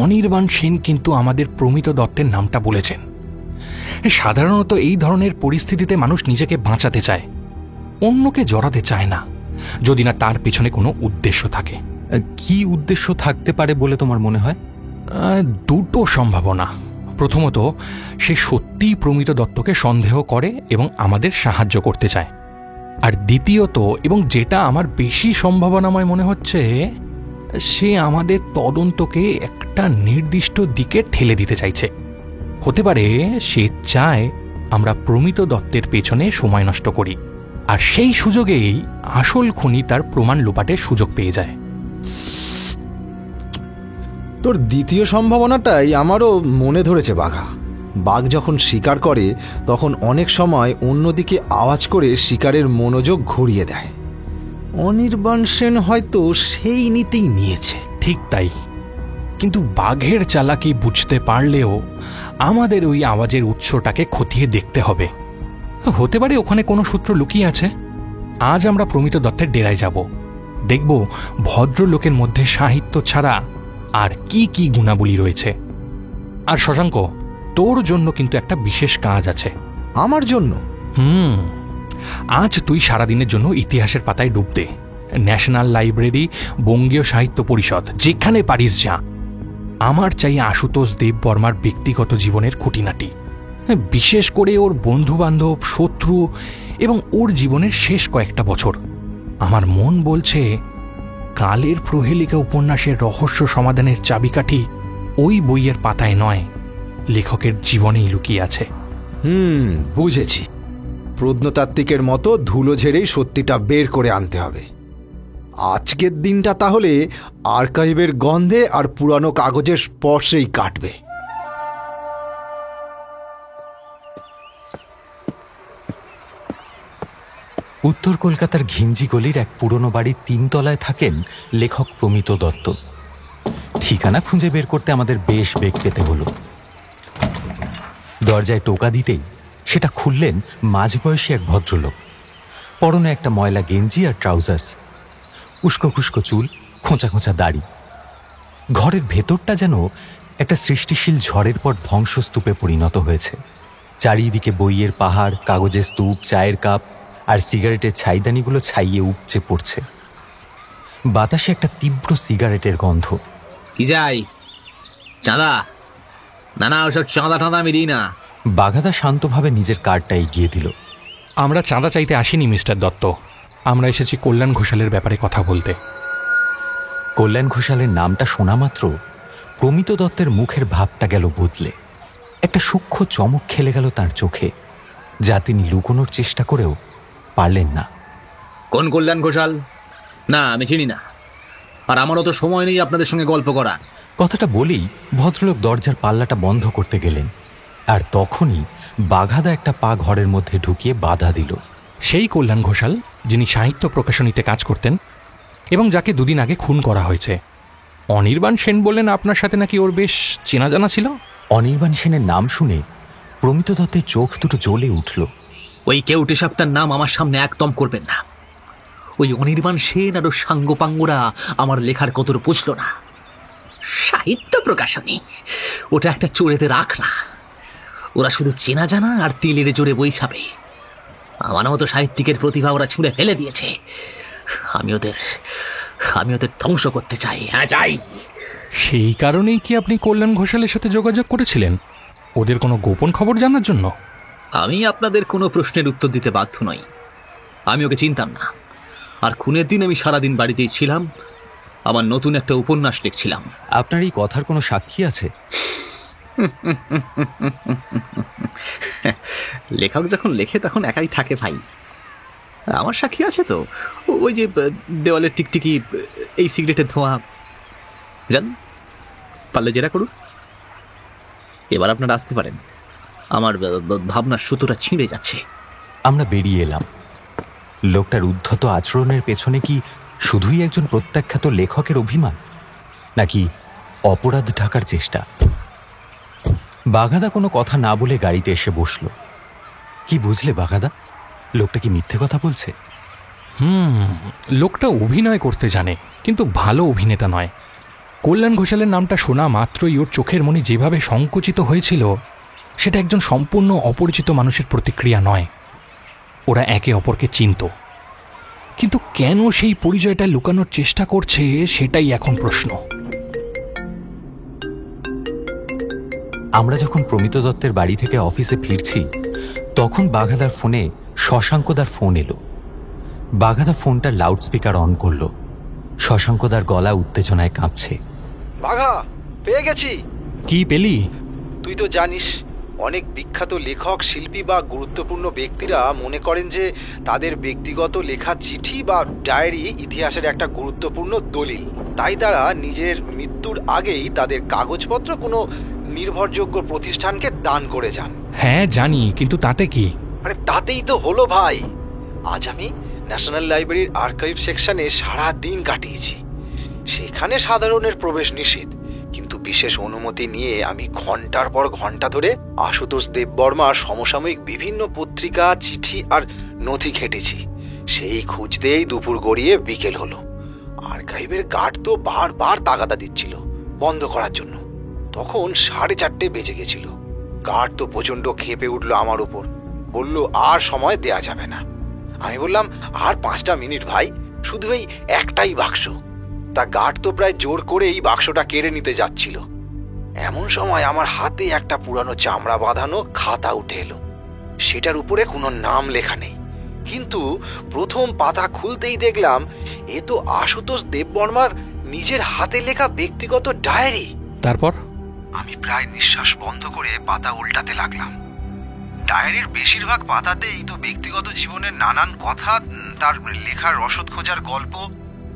অনির্বাণ সেন কিন্তু আমাদের প্রমিত দত্তের নামটা বলেছেন। সাধারণত এই ধরনের পরিস্থিতিতে মানুষ নিজেকে বাঁচাতে চায়, অন্যকে জড়াতে চায় না, যদি না তার পেছনে কোনো উদ্দেশ্য থাকে। কি উদ্দেশ্য থাকতে পারে বলে তোমার মনে হয়? দুটো সম্ভাবনা। প্রথমত, সে সত্যিই প্রমিত দত্তকে সন্দেহ করে এবং আমাদের সাহায্য করতে চায়। আর দ্বিতীয়ত, এবং যেটা আমার বেশি সম্ভাবনাময় মনে হচ্ছে, সে আমাদের তদন্তকে একটা নির্দিষ্ট দিকে ঠেলে দিতে চাইছে। হতে পারে সে চায় আমরা প্রমিত দত্তের পেছনে সময় নষ্ট করি, আর সেই সুযোগেই আসল খুনি তার প্রমাণ লোপাটের সুযোগ পেয়ে যায়। তোর দ্বিতীয় সম্ভাবনাটাই আমারও মনে ধরেছে বাঘা। বাঘ যখন শিকার করে তখন অনেক সময় অন্যদিকে আওয়াজ করে শিকারের মনোযোগ ঘুরিয়ে দেয়। অনির্বাণ সেন হয়তো সেই নীতিই নিয়েছে। ঠিক তাই, কিন্তু বাঘের চালাকি বুঝতে পারলেও আমাদের ওই আওয়াজের উৎসটাকে খতিয়ে দেখতে হবে। হতে পারে ওখানে কোনো সূত্র লুকিয়ে আছে। আজ আমরা প্রমিত দত্তের ডেরায় যাব, দেখব ভদ্রলোকের মধ্যে সাহিত্য ছাড়া আর কি কি গুণাবলী রয়েছে। আর শশাঙ্ক, তোর জন্য কিন্তু একটা বিশেষ কাজ আছে। আমার জন্য? আজ তুই সারাদিনের জন্য ইতিহাসের পাতায় ডুব দে। ন্যাশনাল লাইব্রেরি, বঙ্গীয় সাহিত্য পরিষদ, যেখানে পারিস যা। আমার চাই আশুতোষ দেববর্মার ব্যক্তিগত জীবনের খুঁটিনাটি, বিশেষ করে ওর বন্ধু বান্ধব, শত্রু এবং ওর জীবনের শেষ কয়েকটা বছর। আমার মন বলছে কালের প্রহেলিকা উপন্যাসের রহস্য সমাধানের চাবিকাঠি ওই বইয়ের পাতায় নয়, লেখকের জীবনেই লুকিয়ে আছে। বুঝেছি। প্রত্নতাত্ত্বিকের মতো ধুলো ঝেড়েই সত্যিটা বের করে আনতে হবে। আজকের দিনটা তাহলে আর্কাইভের গন্ধে আর পুরানো কাগজের স্পর্শেই কাটবে। উত্তর কলকাতার ঘিঞ্জি গলির এক পুরনো বাড়ির 3 তলায় থাকেন লেখক প্রমিত দত্ত। ঠিকানা খুঁজে বের করতে আমাদের বেশ বেগ পেতে হলো। দরজায় টোকা দিতেই সেটা খুললেন মাঝবয়সী এক ভদ্রলোক। পরনে একটা ময়লা গেঞ্জি আর ট্রাউজার্স, উস্কো খুস্কো চুল, খোঁচা খোঁচা দাড়ি। ঘরের ভেতরটা যেন একটা সৃষ্টিশীল ঝড়ের পর ধ্বংসস্তূপে পরিণত হয়েছে। চারিদিকে বইয়ের পাহাড়, কাগজের স্তূপ, চায়ের কাপ আর সিগারেটের ছাইদানিগুলো ছাইয়ে উপচে পড়ছে। বাতাসে একটা তীব্র সিগারেটের গন্ধ। কি যাই চাঁদা? না না, ওসব চাঁদা টাঁদা আমি দিই না। বাঘাদা শান্তভাবে নিজের কার্ডটা এগিয়ে দিল। আমরা চাঁদা চাইতে আসিনি মিস্টার দত্ত, আমরা এসেছি কল্যাণ ঘোষালের ব্যাপারে কথা বলতে। কল্যাণ ঘোষালের নামটা শোনা মাত্র প্রমিত দত্তের মুখের ভাবটা গেল বদলে। একটা সূক্ষ্ম চমক খেলে গেল তার চোখে, যা তিনি লুকোনোর চেষ্টা করেও পারলেন না। কোন কল্যাণ ঘোষাল? না, আমি চিনি না, আর আমারও তো সময় নেই আপনাদের সঙ্গে গল্প করা। কথাটা বলেই ভদ্রলোক দরজার পাল্লাটা বন্ধ করতে গেলেন, আর তখনই বাঘাদা একটা পা ঘরের মধ্যে ঢুকিয়ে বাধা দিল। সেই কল্যাণ ঘোষাল যিনি সাহিত্য প্রকাশনীতে কাজ করতেন এবং যাকে 2 দিন আগে খুন করা হয়েছে। অনির্বাণ সেন বললেন আপনার সাথে নাকি ওর বেশ চেনা জানা ছিল। অনির্বাণ সেনের নাম শুনে প্রমিত দত্তের চোখ দুটো জ্বলে উঠল। ওই কেউটে সাপটার নাম আমার সামনে একদম করবেন না। ওই অনির্বাণ সেন আর সাঙ্গপাঙ্গরা আমার লেখার কদর বুঝল না। সাহিত্য প্রকাশনী ওটা একটা চোরেদের রাখ না। ওরা শুধু চেনা জানা আর তিলের জোরে বই ছাপে। আমার মতো সাহিত্যিকের প্রতিভা ওরা ছুঁড়ে ফেলে দিয়েছে। আমি ওদের ধ্বংস করতে চাই। হ্যাঁ, চাই। সেই কারণেই কি আপনি কল্যাণ ঘোষালের সাথে যোগাযোগ করেছিলেন, ওদের কোনো গোপন খবর জানার জন্য? আমি আপনাদের কোনো প্রশ্নের উত্তর দিতে বাধ্য নই। আমি ওকে চিনতাম না, আর খুনের দিন আমি সারাদিন বাড়িতেই ছিলাম। আমার নতুন একটা উপন্যাস লিখছিলাম। আপনার এই কথার কোনো সাক্ষী আছে? লেখক যখন লেখে তখন একাই থাকে ভাই। আমার সাক্ষী আছে তো, ওই যে দেওয়ালের টিকটিকি, এই সিগারেটের ধোঁয়া। জান, পারলে জেরা করুন। এবার আপনারা আসতে পারেন, আমার ভাবনার সুতোটা ছিঁড়ে যাচ্ছে। আমরা বেরিয়ে এলাম। লোকটার উদ্ধত আচরণের পেছনে কি শুধুই একজন প্রত্যাখ্যাত লেখকের অভিমান, নাকি অপরাধ ঢাকার চেষ্টা? বাঘাদা কোনো কথা না বলে গাড়িতে এসে বসল। কি বুঝলে বাঘাদা? লোকটা কি মিথ্যে কথা বলছে? লোকটা অভিনয় করতে জানে, কিন্তু ভালো অভিনেতা নয়। কল্যাণ ঘোষালের নামটা শোনা মাত্রই ওর চোখের মনি যেভাবে সংকুচিত হয়েছিল, সেটা একজন সম্পূর্ণ অপরিচিত মানুষের প্রতিক্রিয়া নয়। ওরা একে অপরকে চিনত, কিন্তু কেন সেই পরিচয়টা লুকানোর চেষ্টা করছে সেটাই এখন প্রশ্ন। আমরা যখন প্রমিত দত্তের বাড়ি থেকে অফিসে ফিরছি, তখন বাঘাদার ফোনে শশাঙ্কদার ফোন এলো। বাঘাদা ফোনটার লাউডস্পিকার অন করলো। শশাঙ্কদার গলা উত্তেজনায় কাঁপছে। বাঘা, পেয়ে গেছি। কি পেলি? তুই তো জানিস, অনেক বিখ্যাত লেখক, শিল্পী বা গুরুত্বপূর্ণ ব্যক্তিরা মনে করেন যে তাদের ব্যক্তিগত লেখা চিঠি বা ডায়েরি ইতিহাসের একটা গুরুত্বপূর্ণ দলিল। তাই তারা নিজের মৃত্যুর আগেই তাদের কাগজপত্র কোনো নির্ভরযোগ্য প্রতিষ্ঠানকে দান করে যান। হ্যাঁ জানি, কিন্তু তাতে কি? আরে তাতেই তো হলো ভাই। আজ আমি ন্যাশনাল লাইব্রেরির আর্কাইভ সেকশনে সারা দিন কাটিয়েছি। সেখানে সাধারণের প্রবেশ নিষেধ, কিন্তু বিশেষ অনুমতি নিয়ে আমি ঘন্টার পর ঘন্টা ধরে আশুতোষ দেববর্মার সমসাময়িক বিভিন্ন পত্রিকা, চিঠি আর নথি ঘেঁটেছি। সেই খুঁজতেই দুপুর গড়িয়ে বিকেল হলো। আর্কাইভের গার্ড তো বারবার তাগাদা দিচ্ছিল বন্ধ করার জন্য। তখন 4:30 বেজে গেছিল। গার্ড তো প্রচন্ড ক্ষেপে উঠল আমার উপর, বলল আর সময় দেয়া যাবে না। আমি বললাম আর 5টা মিনিট ভাই, শুধু এই একটাই বাক্স। তা গার্ড তো প্রায় জোর করে এই বাক্সটা কেড়ে নিতে যাচ্ছিল। এমন সময় আমার হাতে একটা পুরানো চামড়া বাঁধানো খাতা উঠে এলো। সেটার উপরে কোনো নাম লেখা নেই, কিন্তু প্রথম পাতা খুলতেই দেখলাম এ তো আশুতোষ দেববর্মার নিজের হাতে লেখা ব্যক্তিগত ডায়েরি। তারপর আমি প্রায় নিঃশ্বাস বন্ধ করে পাতা উল্টাতে লাগলাম। ডায়েরির বেশিরভাগ পাতাতেই তো ব্যক্তিগত জীবনের নানান কথা, তার লেখার রসদ খোঁজার গল্প,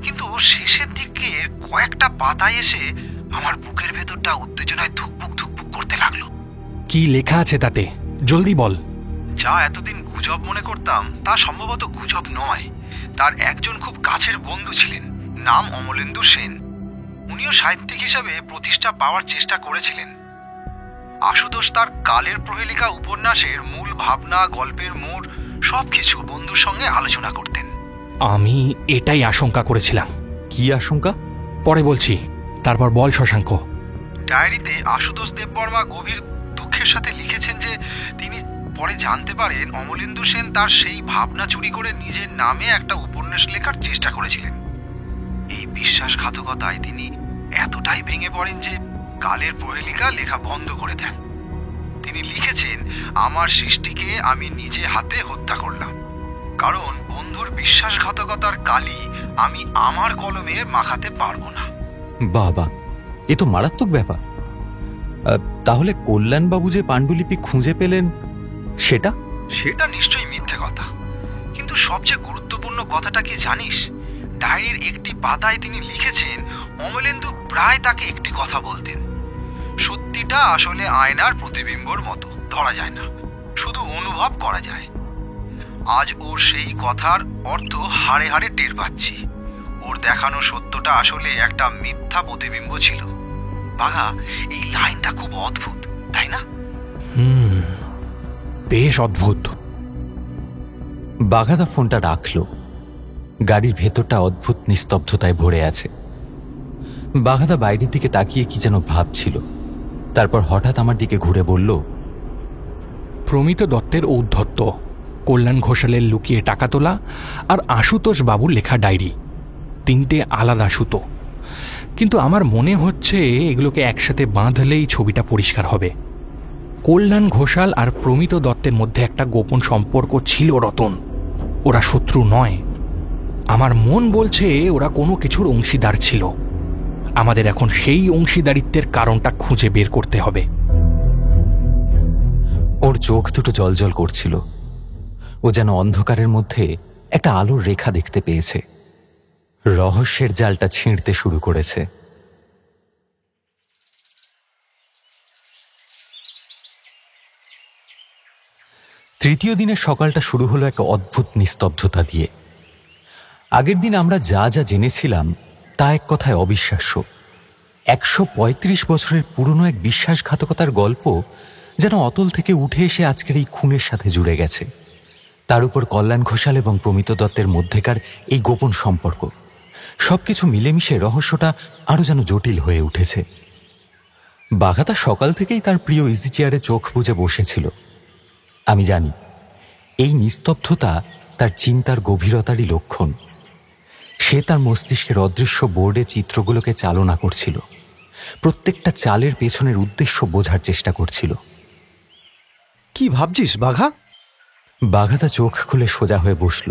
কিন্তু শেষের দিকে কয়েকটা পাতায় এসে আমার বুকের ভেতরটা উত্তেজনায় ধুকপুক ধুকপুক করতে লাগলো। কি লেখা আছে তাতে? জলদি বল। যা এতদিন গুজব মনে করতাম তা সম্ভবত গুজব নয়। তার একজন খুব কাছের বন্ধু ছিলেন, নাম অমলেন্দু সেন। উনিও সাহিত্যিক হিসাবে প্রতিষ্ঠা পাওয়ার চেষ্টা করেছিলেন। আশুতোষ তার কালের প্রহেলিকা উপন্যাসের মূল ভাবনা, গল্পের মোড় সবকিছু বন্ধুর সঙ্গে আলোচনা করতেন। আমি এটাই আশঙ্কা করেছিলাম। কি আশঙ্কা? পরে বলছি, তারপর বল শশাঙ্ক। ডায়েরিতে আশুতোষ দেববর্মা গভীর দুঃখের সাথে লিখেছেন যে তিনি পরে জানতে পারেন অমলেন্দু সেন তার সেই ভাবনা চুরি করে নিজের নামে একটা উপন্যাস লেখার চেষ্টা করেছিলেন। এই বিশ্বাসঘাতকতায় তিনি এতটাই ভেঙে পড়েন যে কালের প্রহেলিকা লেখা বন্ধ করে দেন। তিনি লিখেছেন, আমার সৃষ্টিকে আমি নিজে হাতে হত্যা করলাম, কারণ বন্ধুর বিশ্বাসঘাতকতার কালি আমি আমার কলমে মাখাতে পারবো না। বাবা, এ তো মারাত্মক ব্যাপার। তাহলে কল্যাণবাবু যে পাণ্ডুলিপি খুঁজে পেলেন সেটা? সেটা নিশ্চয়ই মিথ্যে কথা, কিন্তু সবচেয়ে গুরুত্বপূর্ণ কথাটা কি জানিস? ডায়েরির একটি পাতায় তিনি লিখেছেন অমলেন্দু প্রায় তাকে একটি কথা বলতেন, সত্যিটা আসলে আয়নার প্রতিবিম্বর মতো, ধরা যায় না, শুধু অনুভব করা যায়। আজ ওর সেই কথার অর্থ হাড়ে হাড়ে টের পাচ্ছি। ওর দেখানো সত্যটা আসলে একটা মিথ্যা প্রতিবিম্ব ছিল। বাঘা, এই লাইনটা খুব অদ্ভুত, তাই না? বেশ অদ্ভুত। বাঘাদা ফোনটা রাখলো। গাড়ির ভেতরটা অদ্ভুত নিস্তব্ধতায় ভরে আছে। বাঘাদা বাইরের দিকে তাকিয়ে কি যেন ভাবছিল। তারপর হঠাৎ আমার দিকে ঘুরে বলল, প্রমিত দত্তের ঔদ্ধত্য, কল্যাণ ঘোষালের লুকিয়ে টাকা তোলা, আর আশুতোষ বাবুর লেখা ডায়েরি, 3টে আলাদা সুতো। কিন্তু আমার মনে হচ্ছে এগুলোকে একসাথে বাঁধলেই ছবিটা পরিষ্কার হবে। কল্যাণ ঘোষাল আর প্রমিত দত্তের মধ্যে একটা গোপন সম্পর্ক ছিল রতন। ওরা শত্রু নয়। আমার মন বলছে ওরা কোনো কিছুর অংশীদার ছিল। আমাদের এখন সেই অংশীদারিত্বের কারণটা খুঁজে বের করতে হবে। ওর চোখ দুটো জলজল করছিল। ও যেন অন্ধকারের মধ্যে একটা আলোর রেখা দেখতে পেয়েছে। রহস্যের জালটা ছিঁড়তে শুরু করেছে। তৃতীয় দিনের সকালটা শুরু হলো একটা অদ্ভুত নিস্তব্ধতা দিয়ে। আগের দিন আমরা যা যা জেনেছিলাম তা এক কথায় অবিশ্বাস্য। 135 বছরের পুরনো এক বিশ্বাসঘাতকতার গল্প যেন অতল থেকে উঠে এসে আজকের এই খুনের সাথে জুড়ে গেছে। তার উপর কল্যাণ ঘোষাল এবং প্রমিত দত্তের মধ্যেকার এই গোপন সম্পর্ক, সবকিছু মিলেমিশে রহস্যটা আরো যেন জটিল হয়ে উঠেছে। বাঘাদা সকাল থেকেই তার প্রিয় ইজি চেয়ারে চোখ বুজে বসেছিল। আমি জানি এই নিস্তব্ধতা তার চিন্তার গভীরতারই লক্ষণ। সে তার মস্তিষ্কের অদৃশ্য বোর্ডে চিত্রগুলোকে চালনা করছিল, প্রত্যেকটা চালের পেছনের উদ্দেশ্য বোঝার চেষ্টা করছিল। কি ভাবছিস বাঘা? বাঘাদা চোখ খুলে সোজা হয়ে বসল।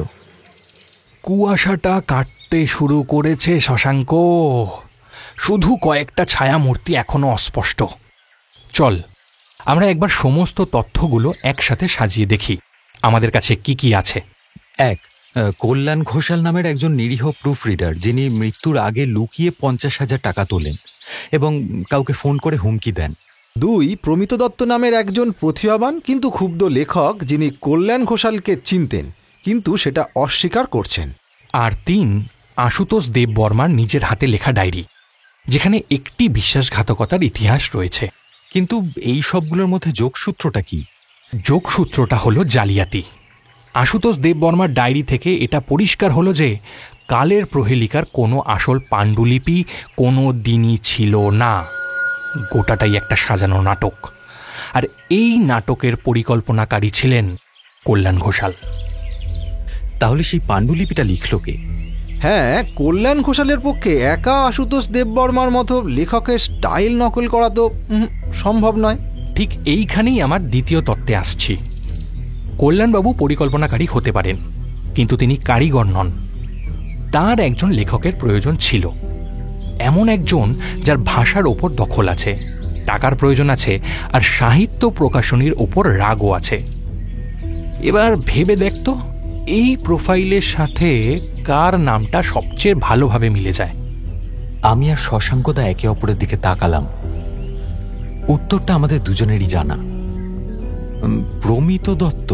কুয়াশাটা কাটতে শুরু করেছে শশাঙ্ক, শুধু কয়েকটা ছায়ামূর্তি এখনো অস্পষ্ট। চল আমরা একবার সমস্ত তথ্যগুলো একসাথে সাজিয়ে দেখি আমাদের কাছে কি কি আছে। এক, কল্যাণ ঘোষাল নামের একজন নিরীহ প্রুফ রিডার, যিনি মৃত্যুর আগে লুকিয়ে 50,000 টাকা তোলেন এবং কাউকে ফোন করে হুমকি দেন। 2, প্রমিত দত্ত নামের একজন প্রতিভাবান কিন্তু ক্ষুব্ধ লেখক, যিনি কল্যাণ ঘোষালকে চিনতেন কিন্তু সেটা অস্বীকার করছেন। আর 3, আশুতোষ দেববর্মার নিজের হাতে লেখা ডায়েরি, যেখানে একটি বিশ্বাসঘাতকতার ইতিহাস রয়েছে। কিন্তু এই সবগুলোর মধ্যে যোগসূত্রটা কি? যোগসূত্রটা হলো জালিয়াতি। আশুতোষ দেববর্মার ডায়েরি থেকে এটা পরিষ্কার হলো যে কালের প্রহেলিকার কোনো আসল পাণ্ডুলিপি কোনো দিনই ছিল না। গোটাটাই একটা সাজানো নাটক, আর এই নাটকের পরিকল্পনাকারী ছিলেন কল্যাণ ঘোষাল। তাহলে সেই পাণ্ডুলিপিটা লিখল কে? হ্যাঁ, কল্যাণ ঘোষালের পক্ষে একা আশুতোষ দেববর্মার মতো লেখকের স্টাইল নকল করা তো সম্ভব নয়। ঠিক এইখানেই আমার দ্বিতীয় তত্ত্বে আসছি। কল্যাণবাবু পরিকল্পনাকারী হতে পারেন, কিন্তু তিনি কারিগর নন। তার একজন লেখকের প্রয়োজন ছিল, এমন একজন যার ভাষার ওপর দখল আছে, টাকার প্রয়োজন আছে, আর সাহিত্য প্রকাশনীর ওপর রাগও আছে। এবার ভেবে দেখতো এই প্রোফাইলের সাথে কার নামটা সবচেয়ে ভালোভাবে মিলে যায়। আমি আর শশাঙ্কদা একে অপরের দিকে তাকালাম। উত্তরটা আমাদের দুজনেরই জানা। প্রমিত দত্ত।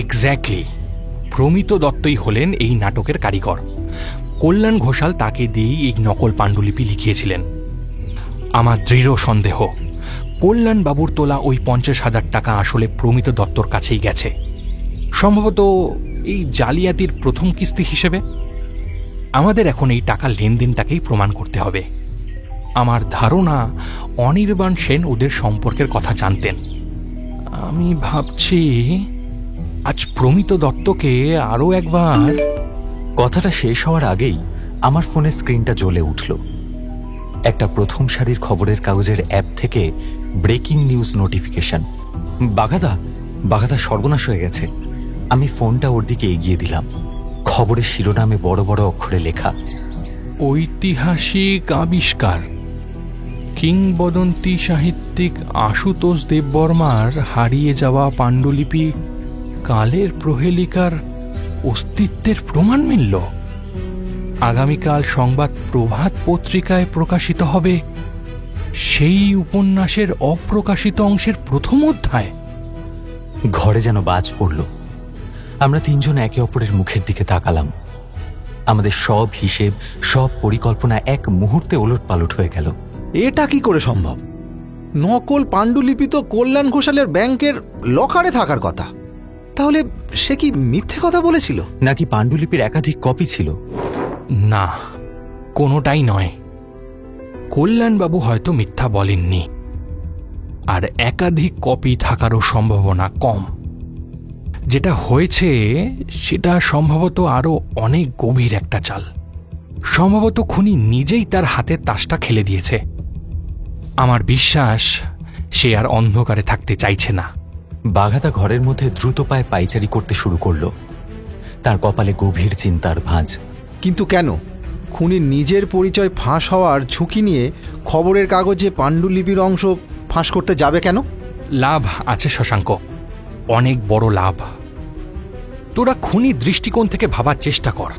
এক্স্যাক্টলি, প্রমিত দত্তই হলেন এই নাটকের কারিগর। কল্যাণ ঘোষাল তাকে দিয়েই এই নকল পাণ্ডুলিপি লিখিয়েছিলেন। আমার দৃঢ় সন্দেহ কল্যাণবাবুর তোলা ওই 50,000 টাকা আসলে প্রমিত দত্তর কাছেই গেছে, সম্ভবত এই জালিয়াতির প্রথম কিস্তি হিসেবে। আমাদের এখন এই টাকা লেনদেনটাকেই প্রমাণ করতে হবে। আমার ধারণা অনির্বাণ সেন ওদের সম্পর্কের কথা জানতেন। আমি ভাবছি আজ প্রমিত দত্তকে আরও একবার। কথাটা শেষ হওয়ার আগেই আমার ফোনের স্ক্রিনটা জ্বলে উঠল। একটা প্রথম সারির খবরের কাগজের অ্যাপ থেকে ব্রেকিং নিউজ নোটিফিকেশন। বাঘাদা সর্বনাশ হয়ে গেছে। আমি ফোনটা ওর দিকে এগিয়ে দিলাম। খবরের শিরোনামে বড় বড় অক্ষরে লেখা, ঐতিহাসিক আবিষ্কার, কিংবদন্তি সাহিত্যিক আশুতোষ দেববর্মার হারিয়ে যাওয়া পাণ্ডুলিপি কালের প্রহেলিকার অস্তিত্বের প্রমাণ মিলল। আগামীকাল সংবাদ প্রভাত পত্রিকায় প্রকাশিত হবে সেই উপন্যাসের অপ্রকাশিত অংশের প্রথম অধ্যায়। ঘরে যেন বাজ পড়ল। আমরা তিনজন একে অপরের মুখের দিকে তাকালাম। আমাদের সব হিসেব, সব পরিকল্পনা এক মুহূর্তে ওলটপালট হয়ে গেল। এটা কি করে সম্ভব? নকল পাণ্ডুলিপি তো কল্যাণ ঘোষালের ব্যাংকের লকারে থাকার কথা। তাহলে সে কি মিথ্যে কথা বলেছিল? নাকি পাণ্ডুলিপির একাধিক কপি ছিল? না, কোনোটাই নয়। কল্যাণবাবু হয়তো মিথ্যা বলেননি, আর একাধিক কপি থাকারও সম্ভাবনা কম। যেটা হয়েছে সেটা সম্ভবত আরও অনেক গভীর একটা চাল। সম্ভবত খুনি নিজেই তার হাতের তাসটা খেলে দিয়েছে। আমার বিশ্বাস সে আর অন্ধকারে থাকতে চাইছে না। বাঘাদা ঘরের মধ্যে দ্রুত পায়ে পাইচারি করতে শুরু করল। তার কপালে গভীর চিন্তার ভাঁজ। কিন্তু কেন? খুনির নিজের পরিচয় ফাঁস হওয়ার ঝুঁকি নিয়ে খবরের কাগজে পাণ্ডুলিপির অংশ ফাঁস করতে যাবে কেন? লাভ আছে শশাঙ্ক, অনেক বড় লাভ। তোরা খুনির দৃষ্টিকোণ থেকে ভাবার চেষ্টা কর।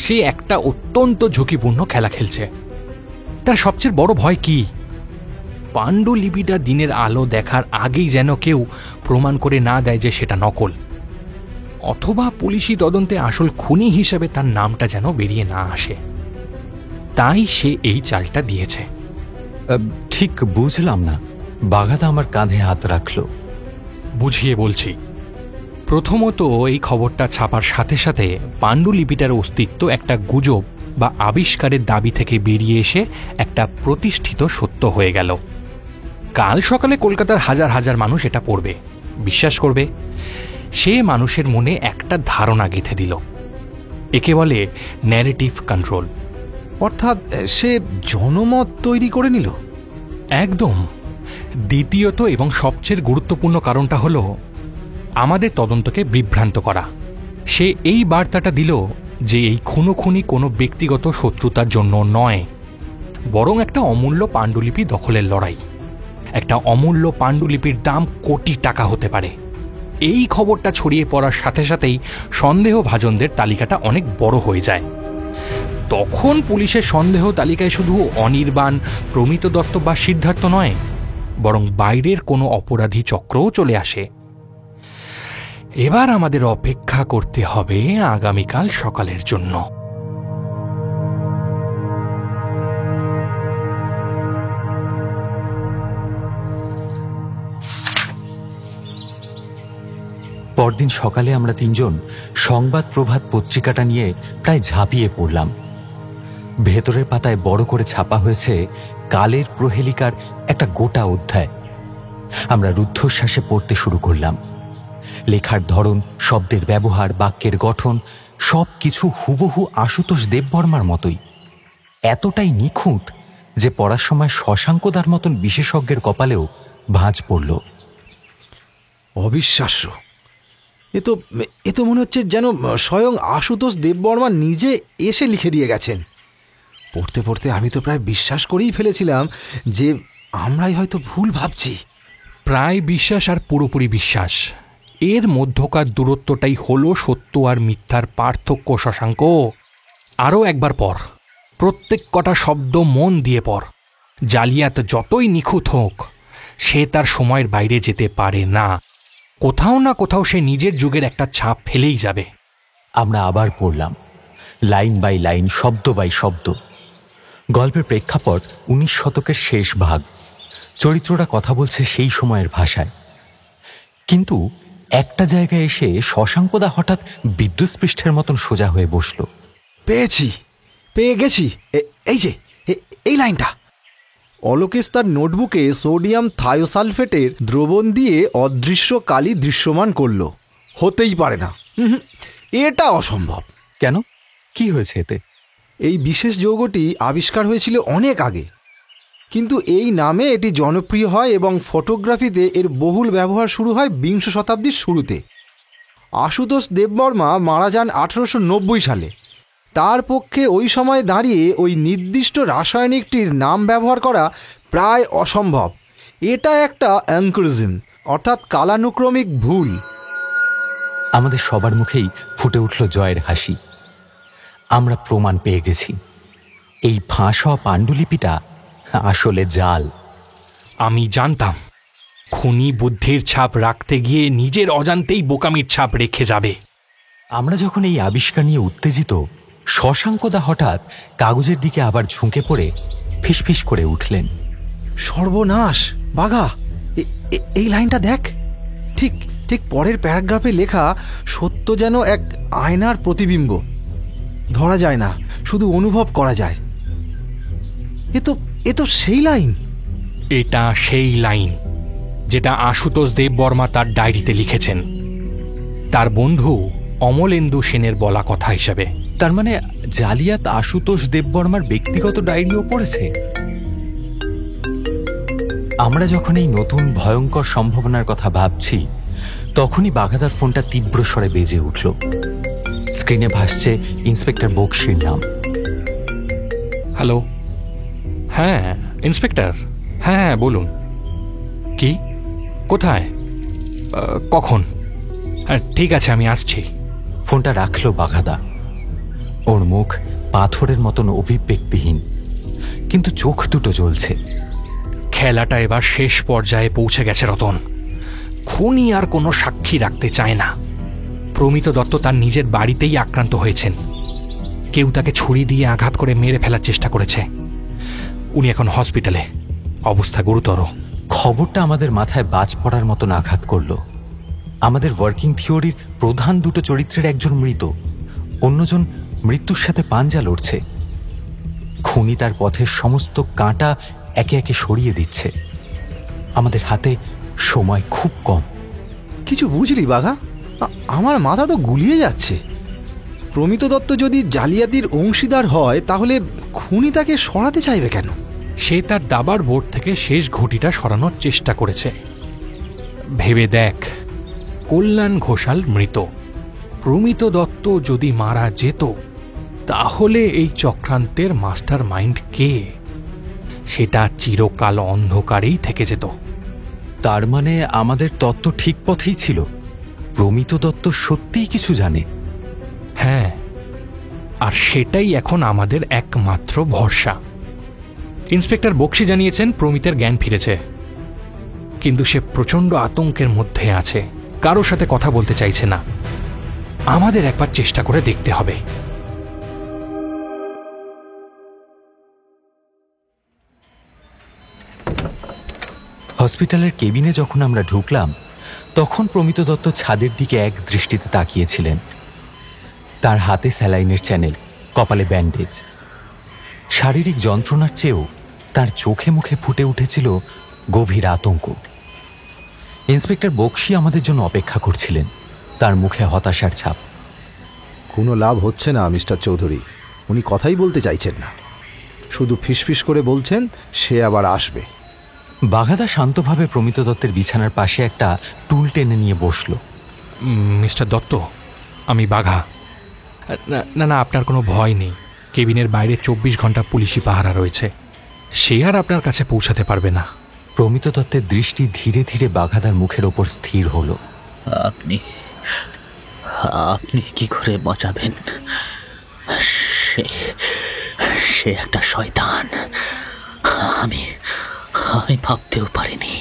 সে একটা অত্যন্ত ঝুঁকিপূর্ণ খেলা খেলছে। তার সবচেয়ে বড় ভয় কি? পাণ্ডুলিপিটা দিনের আলো দেখার আগেই যেন কেউ প্রমাণ করে না দেয় যে সেটা নকল, অথবা পুলিশি তদন্তে আসল খুনি হিসেবে তার নামটা যেন বেরিয়ে না আসে। তাই সে এই চালটা দিয়েছে। ঠিক বুঝলাম না। বাঘাদা আমার কাঁধে হাত রাখল। বুঝিয়ে বলছি, প্রথমত এই খবরটা ছাপার সাথে সাথে পাণ্ডুলিপিটার অস্তিত্ব একটা গুজব বা আবিষ্কারের দাবি থেকে বেরিয়ে এসে একটা প্রতিষ্ঠিত সত্য হয়ে গেল। কাল সকালে কলকাতার হাজার হাজার মানুষ এটা পড়বে, বিশ্বাস করবে। সে মানুষের মনে একটা ধারণা গেঁথে দিল। একে বলে ন্যারেটিভ কন্ট্রোল। অর্থাৎ সে জনমত তৈরি করে নিল। একদম। দ্বিতীয়ত এবং সবচেয়ে গুরুত্বপূর্ণ কারণটা হলো আমাদের তদন্তকে বিভ্রান্ত করা। সে এই বার্তাটা দিল যে এই খুনোখুনি কোনো ব্যক্তিগত শত্রুতার জন্য নয়, বরং একটা অমূল্য পাণ্ডুলিপি দখলের লড়াই। একটা অমূল্য পাণ্ডুলিপির দাম কোটি টাকা হতে পারে। এই খবরটা ছড়িয়ে পড়ার সাথে সাথেই সন্দেহভাজনদের তালিকাটা অনেক বড় হয়ে যায়। তখন পুলিশের সন্দেহ তালিকায় শুধু অনির্বাণ, প্রমিত দত্ত বা সিদ্ধার্থ নয়, বরং বাইরের কোনো অপরাধী চক্রও চলে আসে। এবার আমাদের অপেক্ষা করতে হবে আগামীকাল সকালের জন্য। পরদিন সকালে আমরা তিনজন সংবাদ প্রভাত পত্রিকাটা নিয়ে প্রায় ঝাঁপিয়ে পড়লাম। ভেতরের পাতায় বড় করে ছাপা হয়েছে কালের প্রহেলিকার একটা গোটা অধ্যায়। আমরা রুদ্ধশ্বাসে পড়তে শুরু করলাম। লেখার ধরন, শব্দের ব্যবহার, বাক্যের গঠন সব কিছু হুবহু আশুতোষ দেববর্মার মতোই। এতটাই নিখুঁত যে পড়ার সময় শশাঙ্কদার মতন বিশেষজ্ঞের কপালেও ভাঁজ পড়ল। অবিশ্বাস্য! এ তো মনে হচ্ছে যেন স্বয়ং আশুতোষ দেববর্মা নিজে এসে লিখে দিয়ে গেছেন। পড়তে পড়তে আমি তো প্রায় বিশ্বাস করেই ফেলেছিলাম যে আমরাই হয়তো ভুল ভাবছি। প্রায় বিশ্বাস আর পুরোপুরি বিশ্বাস, এর মধ্যকার দূরত্বটাই হলো সত্য আর মিথ্যার পার্থক্য। শশাঙ্ক, আরও একবার পড়, প্রত্যেক কটা শব্দ মন দিয়ে পড়। জালিয়াত যতই নিখুঁত হোক, সে তার সময়ের বাইরে যেতে পারে না। কোথাও না কোথাও সে নিজের যুগের একটা ছাপ ফেলেই যাবে। আমরা আবার পড়লাম, লাইন বাই লাইন, শব্দ বাই শব্দ। গল্পের প্রেক্ষাপট 19 শতকের শেষ ভাগ। চরিত্রটা কথা বলছে সেই সময়ের ভাষায়। কিন্তু একটা জায়গায় এসে শশাঙ্কদা হঠাৎ বিদ্যুৎস্পৃষ্টের মতন সোজা হয়ে বসল। পেয়ে গেছি। এই লাইনটা। অলোকেশ তার নোটবুকে সোডিয়াম থায়োসালফেটের দ্রবণ দিয়ে অদৃশ্য কালি দৃশ্যমান করল। হতেই পারে না, এটা অসম্ভব। কেন? কি হয়েছে এতে? এই বিশেষ যৌগটি আবিষ্কার হয়েছিল অনেক আগে, কিন্তু এই নামে এটি জনপ্রিয় হয় এবং ফটোগ্রাফিতে এর বহুল ব্যবহার শুরু হয় 20 শতাব্দীর শুরুতে। আশুতোষ দেববর্মা মারা যান 1890 সালে। তার পক্ষে ওই সময় দাঁড়িয়ে ওই নির্দিষ্ট রাসায়নিকটির নাম ব্যবহার করা প্রায় অসম্ভব। এটা একটা অ্যানক্রিজম, অর্থাৎ কালানুক্রমিক ভুল। আমাদের সবার মুখেই ফুটে উঠল জয়ের হাসি। আমরা প্রমাণ পেয়ে গেছি, এই ফাঁস হওয়া পাণ্ডুলিপিটা আসলে জাল। আমি জানতাম খুনি বুদ্ধির ছাপ রাখতে গিয়ে নিজের অজান্তেই বোকামির ছাপ রেখে যাবে। আমরা যখন এই আবিষ্কার নিয়ে উত্তেজিত, শশাঙ্কদা হঠাৎ কাগজের দিকে আবার ঝুঁকে পড়ে ফিসফিস করে উঠলেন, সর্বনাশ বাঘা, এই লাইনটা দেখ। ঠিক ঠিক পরের প্যারাগ্রাফে লেখা, সত্য যেন এক আয়নার প্রতিবিম্ব, ধরা যায় না, শুধু অনুভব করা যায়। এ তো সেই লাইন। এটা সেই লাইন যেটা আশুতোষ দেববর্মা তার ডায়েরিতে লিখেছেন, তার বন্ধু অমলেন্দু সেনের বলা কথা হিসাবে। তার মানে জালিয়াত আশুতোষ দেববর্মার ব্যক্তিগত ডায়েরিও পড়েছে। আমরা যখন এই নতুন ভয়ঙ্কর সম্ভাবনার কথা ভাবছি, তখনই বাঘাদার ফোনটা তীব্র স্বরে বেজে উঠল। স্ক্রিনে ভাসছে ইন্সপেক্টর বক্সির নাম। হ্যালো, হ্যাঁ ইন্সপেক্টর, হ্যাঁ বলুন। কি? কোথায়? কখন? হ্যাঁ ঠিক আছে, আমি আসছি। ফোনটা রাখল বাঘাদা। ওর মুখ পাথরের মতন অভিব্যক্তিহীন, কিন্তু চোখ দুটো জ্বলছে। খেলাটা এবার শেষ পর্যায়ে পৌঁছে গেছে রতন। খুনি আর কোনো সাক্ষী রাখতে চায় না। প্রমিত দত্ত তার নিজের বাড়িতেই আক্রান্ত হয়েছেন। কেউ তাকে ছুরি দিয়ে আঘাত করে মেরে ফেলার চেষ্টা করেছে। উনি এখন আমাদের ওয়ার্কিং থিওরির প্রধান দুটো চরিত্রের একজন মৃত, অন্যজন মৃত্যুর সাথে পাঞ্জা লড়ছে। খুনি তার পথের সমস্ত কাঁটা একে একে সরিয়ে দিচ্ছে। আমাদের হাতে সময় খুব কম। কিছু বুঝলি বাঘা? আমার মাথা তো গুলিয়ে যাচ্ছে। প্রমিত দত্ত যদি জালিয়াতির অংশীদার হয় তাহলে খুনি তাকে সরাতে চাইবে কেন? সে তার দাবার বোর্ড থেকে শেষ ঘটিটা সরানোর চেষ্টা করেছে। ভেবে দেখ, কল্যাণ ঘোষাল মৃত, প্রমিত দত্ত যদি মারা যেত তাহলে এই চক্রান্তের মাস্টার মাইন্ড কে? সেটা চিরকাল অন্ধকারেই থেকে যেত। তার মানে আমাদের তত্ত্ব ঠিক পথেই ছিল। প্রমিত দত্ত সত্যিই কিছু জানে। হ্যাঁ, আর সেটাই এখন আমাদের একমাত্র ভরসা। ইন্সপেক্টর বক্সি জানিয়েছেন প্রমিতের জ্ঞান ফিরেছে, কিন্তু সে প্রচণ্ড আতঙ্কের মধ্যে আছে, কারোর সাথে কথা বলতে চাইছে না। আমাদের একবার চেষ্টা করে দেখতে হবে। হসপিটালের কেবিনে যখন আমরা ঢুকলাম তখন প্রমিত দত্ত ছাদের দিকে এক দৃষ্টিতে তাকিয়েছিলেন। তার হাতে স্যালাইনের চ্যানেল, কপালে ব্যান্ডেজ। শারীরিক যন্ত্রণার চেয়েও তার চোখে মুখে ফুটে উঠেছিল গভীর আতঙ্ক। ইন্সপেক্টর বক্সি আমাদের জন্য অপেক্ষা করছিলেন, তার মুখে হতাশার ছাপ। কোনো লাভ হচ্ছে না মিস্টার চৌধুরী, উনি কথাই বলতে চাইছেন না, শুধু ফিসফিস করে বলছেন সে আবার আসবে। বাঘাদা শান্তভাবে প্রমিত দত্তের বিছানার পাশে একটা টুল টেনে নিয়ে বসল। মিস্টার দত্ত, আমি বাঘা। না না, আপনার কোনো ভয় নেই। কেবিনের বাইরে 24 ঘন্টা পুলিশি পাহারা রয়েছে, সে আর আপনার কাছে পৌঁছাতে পারবে না। প্রমিত দত্তের দৃষ্টি ধীরে ধীরে বাঘাদার মুখের ওপর স্থির হল। আপনি আপনি কি করে বাঁচাবেন? সে একটা শয়তান। আমি ভাবতেও পারিনি।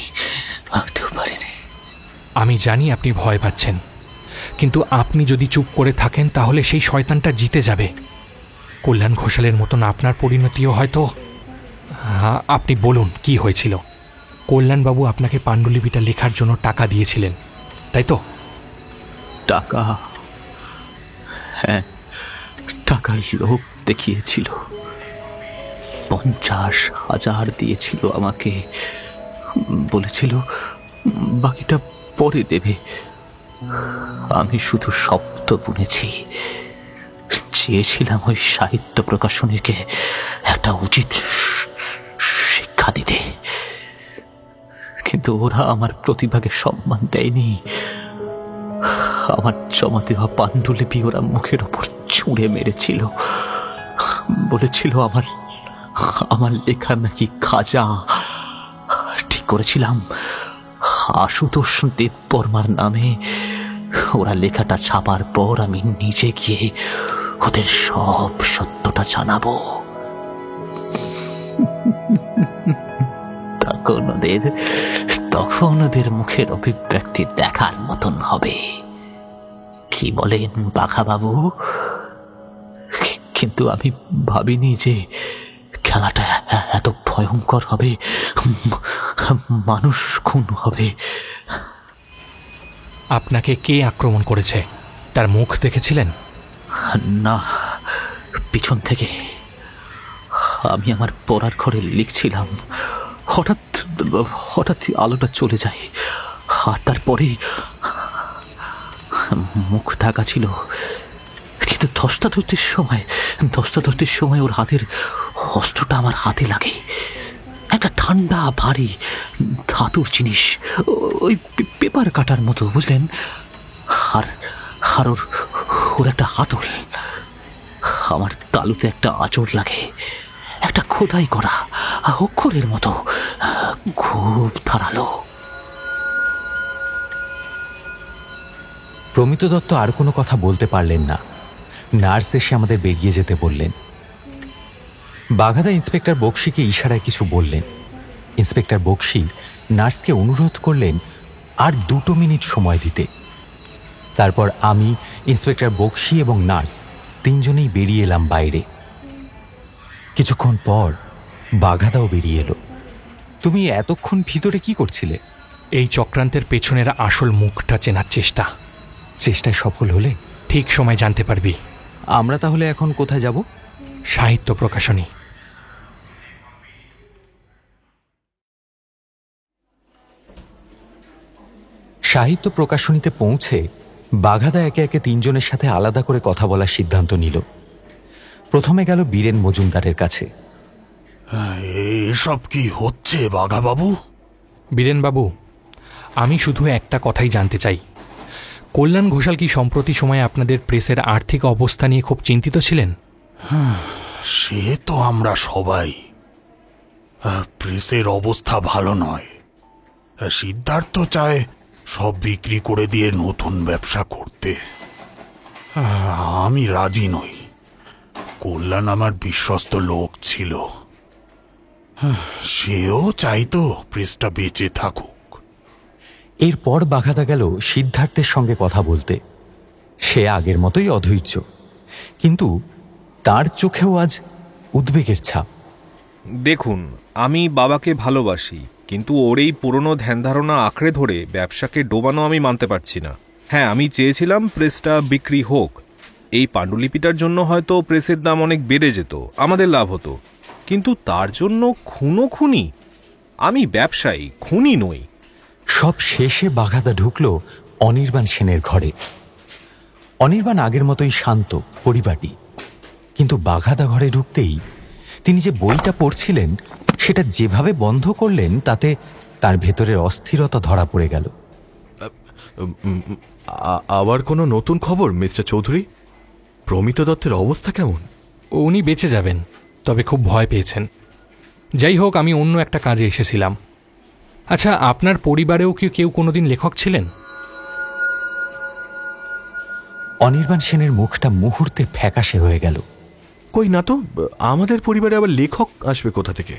আমি জানি আপনি ভয় পাচ্ছেন, কিন্তু আপনি যদি চুপ করে থাকেন তাহলে সেই শয়তানটা জিতে যাবে। কল্যাণ ঘোষালের মতন আপনার পরিণতিও হয়তো। আপনি বলুন কি হয়েছিল? কল্যাণবাবু আপনাকে পাণ্ডুলিপিটা লেখার জন্য টাকা দিয়েছিলেন, তাই তো? টাকা? হ্যাঁ, টাকার লোভ দেখিয়েছিল। 50,000 দিয়েছিল আমাকে, বলেছিল বাকিটা পরে দেবে। আমি শুধু শব্দ বুনেছি, চেয়েছিলাম ওই সাহিত্য প্রকাশনীকে একটা উচিত শিক্ষা দিতে, কিন্তু ওরা আমার প্রতিভাকে সম্মান দেয়নি। আমার জমা দেওয়া পাণ্ডুলিপি ওরা মুখের ওপর ছুঁড়ে মেরেছিল, বলেছিল আমার লেখা নাকি খাজা। ঠিক করেছিলাম আশুতোষ দেববর্মার নামে ওরা লেখাটা ছাপার পর আমি নিজে গিয়ে ওদের সব সত্যটা জানাবো। তখন ওদের মুখের অভিব্যক্তি দেখার মতন হবে। কি বলেন বাঘা বাবু? কিন্তু আমি ভাবিনি যে খেলাটা এত ভয়ঙ্কর হবে, মানুষ খুন হবে। আপনাকে কে আক্রমণ করেছে তার মুখ দেখেছিলেন? না, পিছন থেকে। আমি আমার পড়ার ঘরে লিখছিলাম, হঠাৎ আলোটা চলে যায়, আর তারপরেই মুখ ঢাকা ছিল, কিন্তু দস্তা ধরতে সময় ওর হাতের অস্ত্রটা আমার হাতে লাগে। একটা ঠান্ডা ভারী ধাতুর জিনিস, ওই পেপার কাটার মতো, বুঝলেন? আর ওর একটা হাতল। আমার তালুতে একটা আঁচড় লাগে, একটা খোদাই করা অক্ষরের মতো, খুব ধারালো। প্রমিত দত্ত আর কোনো কথা বলতে পারলেন না। নার্স এসে আমাদের বেরিয়ে যেতে বললেন। বাঘাদা ইন্সপেক্টর বক্সিকে ইশারায় কিছু বললেন। ইন্সপেক্টর বক্সি নার্সকে অনুরোধ করলেন আর 2 মিনিট সময় দিতে। তারপর আমি, ইন্সপেক্টর বক্সি এবং নার্স 3 জনেই বেরিয়ে এলাম বাইরে। কিছুক্ষণ পর বাঘাদাও বেরিয়ে এলো। তুমি এতক্ষণ ভিতরে কি করছিলে? এই চক্রান্তের পেছনের আসল মুখটা চেনার চেষ্টা। চেষ্টায় সফল হলে ঠিক সময় জানতে পারবি। আমরা তাহলে এখন কোথায় যাব? সাহিত্য প্রকাশনী। সাহিত্য প্রকাশনীতে পৌঁছে বাঘাদা একে একে তিনজনের সাথে আলাদা করে কথা বলার সিদ্ধান্ত নিল। প্রথমে গেল বীরেন মজুমদারের কাছে। এসব কি হচ্ছে বাঘাবাবু? বীরেনবাবু, আমি শুধু একটা কথাই জানতে চাই, কল্যাণ ঘোষাল কি সম্প্রতি সময়ে আপনাদের প্রেসের আর্থিক অবস্থা নিয়ে খুব চিন্তিত ছিলেন? সে তো আমরা সবাই। প্রেসের অবস্থা ভালো নয়। সিদ্ধার্থ চায় সব বিক্রি করে দিয়ে নতুন ব্যবসা করতে। আমি রাজি নই। কল্যাণ আমার বিশ্বস্ত লোক ছিল। সেও চাইতো প্রেসটা বেঁচে থাকুক। এরপর বাঘাদা গেল সিদ্ধার্থের সঙ্গে কথা বলতে। সে আগের মতোই অধৈর্য, কিন্তু তার চোখেও আজ উদ্বেগের ছাপ। দেখুন, আমি বাবাকে ভালোবাসি, কিন্তু ওর এই পুরনো ধ্যানধারণা আঁকড়ে ধরে ব্যবসাকে ডোবানো আমি মানতে পারছি না। হ্যাঁ, আমি চেয়েছিলাম প্রেসটা বিক্রি হোক। এই পাণ্ডুলিপিটার জন্য হয়তো প্রেসের দাম অনেক বেড়ে যেত, আমাদের লাভ হতো। কিন্তু তার জন্য খুনি? আমি ব্যবসায়ী, খুনি নই। সব শেষে বাঘাদা ঢুকল অনির্বাণ সেনের ঘরে। অনির্বাণ আগের মতোই শান্ত, পরিপাটি, কিন্তু বাঘাদা ঘরে ঢুকতেই তিনি যে বইটা পড়ছিলেন সেটা যেভাবে বন্ধ করলেন তাতে তার ভেতরের অস্থিরতা ধরা পড়ে গেল। আবার কোনো নতুন খবর মিস্টার চৌধুরী? প্রমিত দত্তের অবস্থা কেমন? উনি বেঁচে যাবেন, তবে খুব ভয় পেয়েছেন। যাই হোক, আমি অন্য একটা কাজে এসেছিলাম। আচ্ছা, আপনার পরিবারেও কি কেউ কোনোদিন লেখক ছিলেন? অনির্বাণ সেনের মুখটা মুহূর্তে ফ্যাকাশে হয়ে গেল। কই না তো, আমাদের পরিবারে আবার লেখক আসবে কোথা থেকে?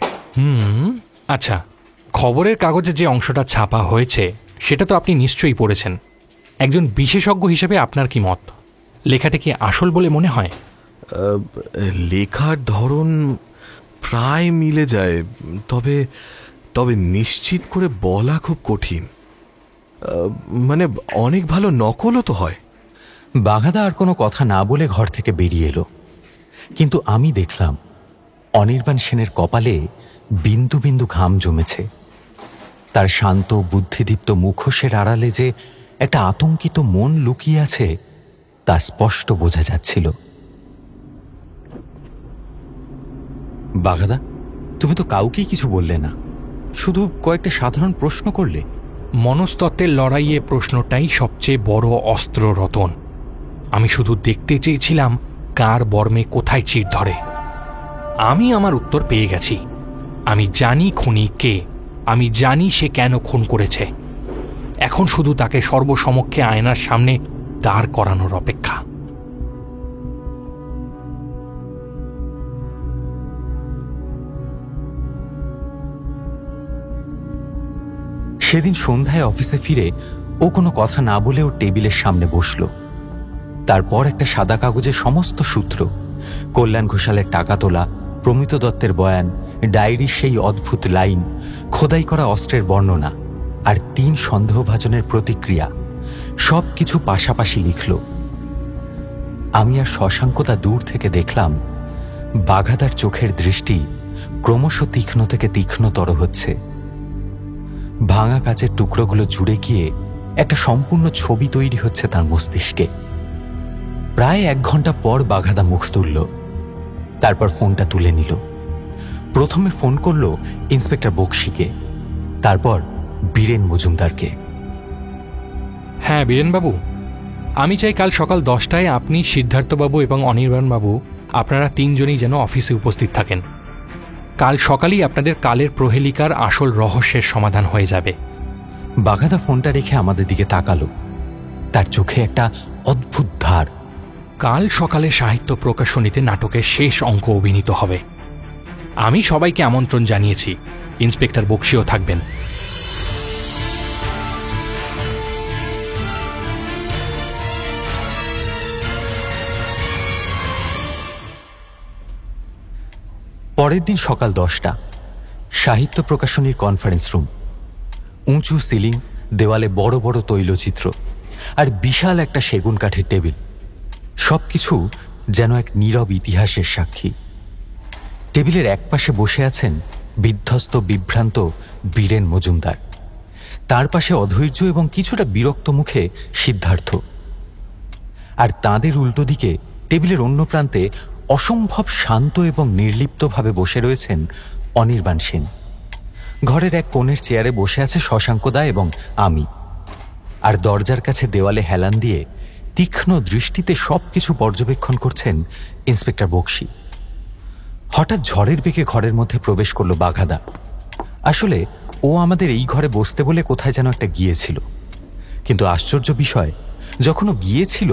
আচ্ছা, খবরের কাগজে যে অংশটা ছাপা হয়েছে সেটা তো আপনি নিশ্চয়ই পড়েছেন। একজন বিশেষজ্ঞ হিসেবে আপনার কি মত? লেখাটা কি আসল বলে মনে হয়? লেখার ধরন প্রায় মিলে যায়, তবে তবে নিশ্চিত করে বলা খুব কঠিন। মানে অনেক ভালো নকলও তো হয়। বাঘাদা আর কোনো কথা না বলে ঘর থেকে বেরিয়ে এলো, কিন্তু আমি দেখলাম অনির্বাণ সেনের কপালে বিন্দু বিন্দু ঘাম জমেছে। তার শান্ত বুদ্ধিদীপ্ত মুখোশের আড়ালে যে একটা আতঙ্কিত মন লুকিয়ে আছে তা স্পষ্ট বোঝা যাচ্ছিল। বাঘাদা, তুমি তো কাউকেই কিছু বললে না, শুধু কয়েকটা সাধারণ প্রশ্ন করলে। মনস্তত্ত্বের লড়াইয়ে প্রশ্নটাই সবচেয়ে বড় অস্ত্র, রতন। আমি শুধু দেখতে চেয়েছিলাম কার বর্মে কোথায় চির ধরে। আমি আমার উত্তর পেয়ে গেছি। আমি জানি খুনি কে, আমি জানি সে কেন খুন করেছে। এখন শুধু তাকে সর্বসমক্ষে আয়নার সামনে দাঁড় করানোর অপেক্ষা। সেদিন সন্ধ্যায় অফিসে ফিরে ও কোনো কথা না বলে ওর টেবিলের সামনে বসল। তারপর একটা সাদা কাগজে সমস্ত সূত্র, কল্যাণ ঘোষালের টাকা তোলা, প্রমিত দত্তের বয়ান, ডায়েরির সেই অদ্ভুত লাইন, খোদাই করা অস্ত্রের বর্ণনা আর 3 সন্দেহভাজনের প্রতিক্রিয়া, সব কিছু পাশাপাশি লিখল। আমি আর শশাঙ্কতা দূর থেকে দেখলাম বাঘাদার চোখের দৃষ্টি ক্রমশ তীক্ষ্ণ থেকে তীক্ষ্ণতর হচ্ছে। ভাঙা কাচের টুকরোগুলো জুড়ে গিয়ে একটা সম্পূর্ণ ছবি তৈরি হচ্ছে তার মস্তিষ্কে। প্রায় 1 ঘন্টা পর বাঘাদা মুখ তুলল, তারপর ফোনটা তুলে নিল। প্রথমে ফোন করল ইন্সপেক্টর বক্সিকে, তারপর বীরেন মজুমদারকে। হ্যাঁ বীরেনবাবু, আমি চাই কাল সকাল 10টায় আপনি, সিদ্ধার্থবাবু এবং অনির্বাণবাবু আপনারা 3 জনই যেন অফিসে উপস্থিত থাকেন। কাল সকালেই আপনাদের কালের প্রহেলিকার আসল রহস্যের সমাধান হয়ে যাবে। বাঘাদা ফোনটা রেখে আমাদের দিকে তাকালো, তার চোখে একটা অদ্ভুত ধার। কাল সকালে সাহিত্য প্রকাশনীতে নাটকের শেষ অঙ্ক অভিনীত হবে। আমি সবাইকে আমন্ত্রণ জানিয়েছি, ইন্সপেক্টর বক্সিও থাকবেন। পরের দিন সকাল 10টা, সাহিত্য প্রকাশনীর কনফারেন্স রুম। উঁচু সিলিং, দেওয়ালে বড় বড় তৈলচিত্র আর বিশাল একটা সেগুন কাঠের টেবিল, সবকিছু যেন এক নীরব ইতিহাসের সাক্ষী। টেবিলের একপাশে বসে আছেন বিধ্বস্ত বিভ্রান্ত বীরেন মজুমদার, তার পাশে অধৈর্য এবং কিছুটা বিরক্ত মুখে সিদ্ধার্থ, আর তাঁদের উল্টো দিকে টেবিলের অন্য প্রান্তে অসম্ভব শান্ত এবং নির্লিপ্তভাবে বসে রয়েছেন অনির্বাণ সেন। ঘরের এক কোণের চেয়ারে বসে আছে শশাঙ্কদা এবং আমি, আর দরজার কাছে দেওয়ালে হেলান দিয়ে তীক্ষ্ণ দৃষ্টিতে সবকিছু পর্যবেক্ষণ করছেন ইন্সপেক্টর বক্সি। হঠাৎ ঝড়ের বেগে ঘরের মধ্যে প্রবেশ করল বাঘাদা। আসলে ও আমাদের এই ঘরে বসতে বলে কোথায় যেন একটা গিয়েছিল, কিন্তু আশ্চর্য বিষয়, যখন ও গিয়েছিল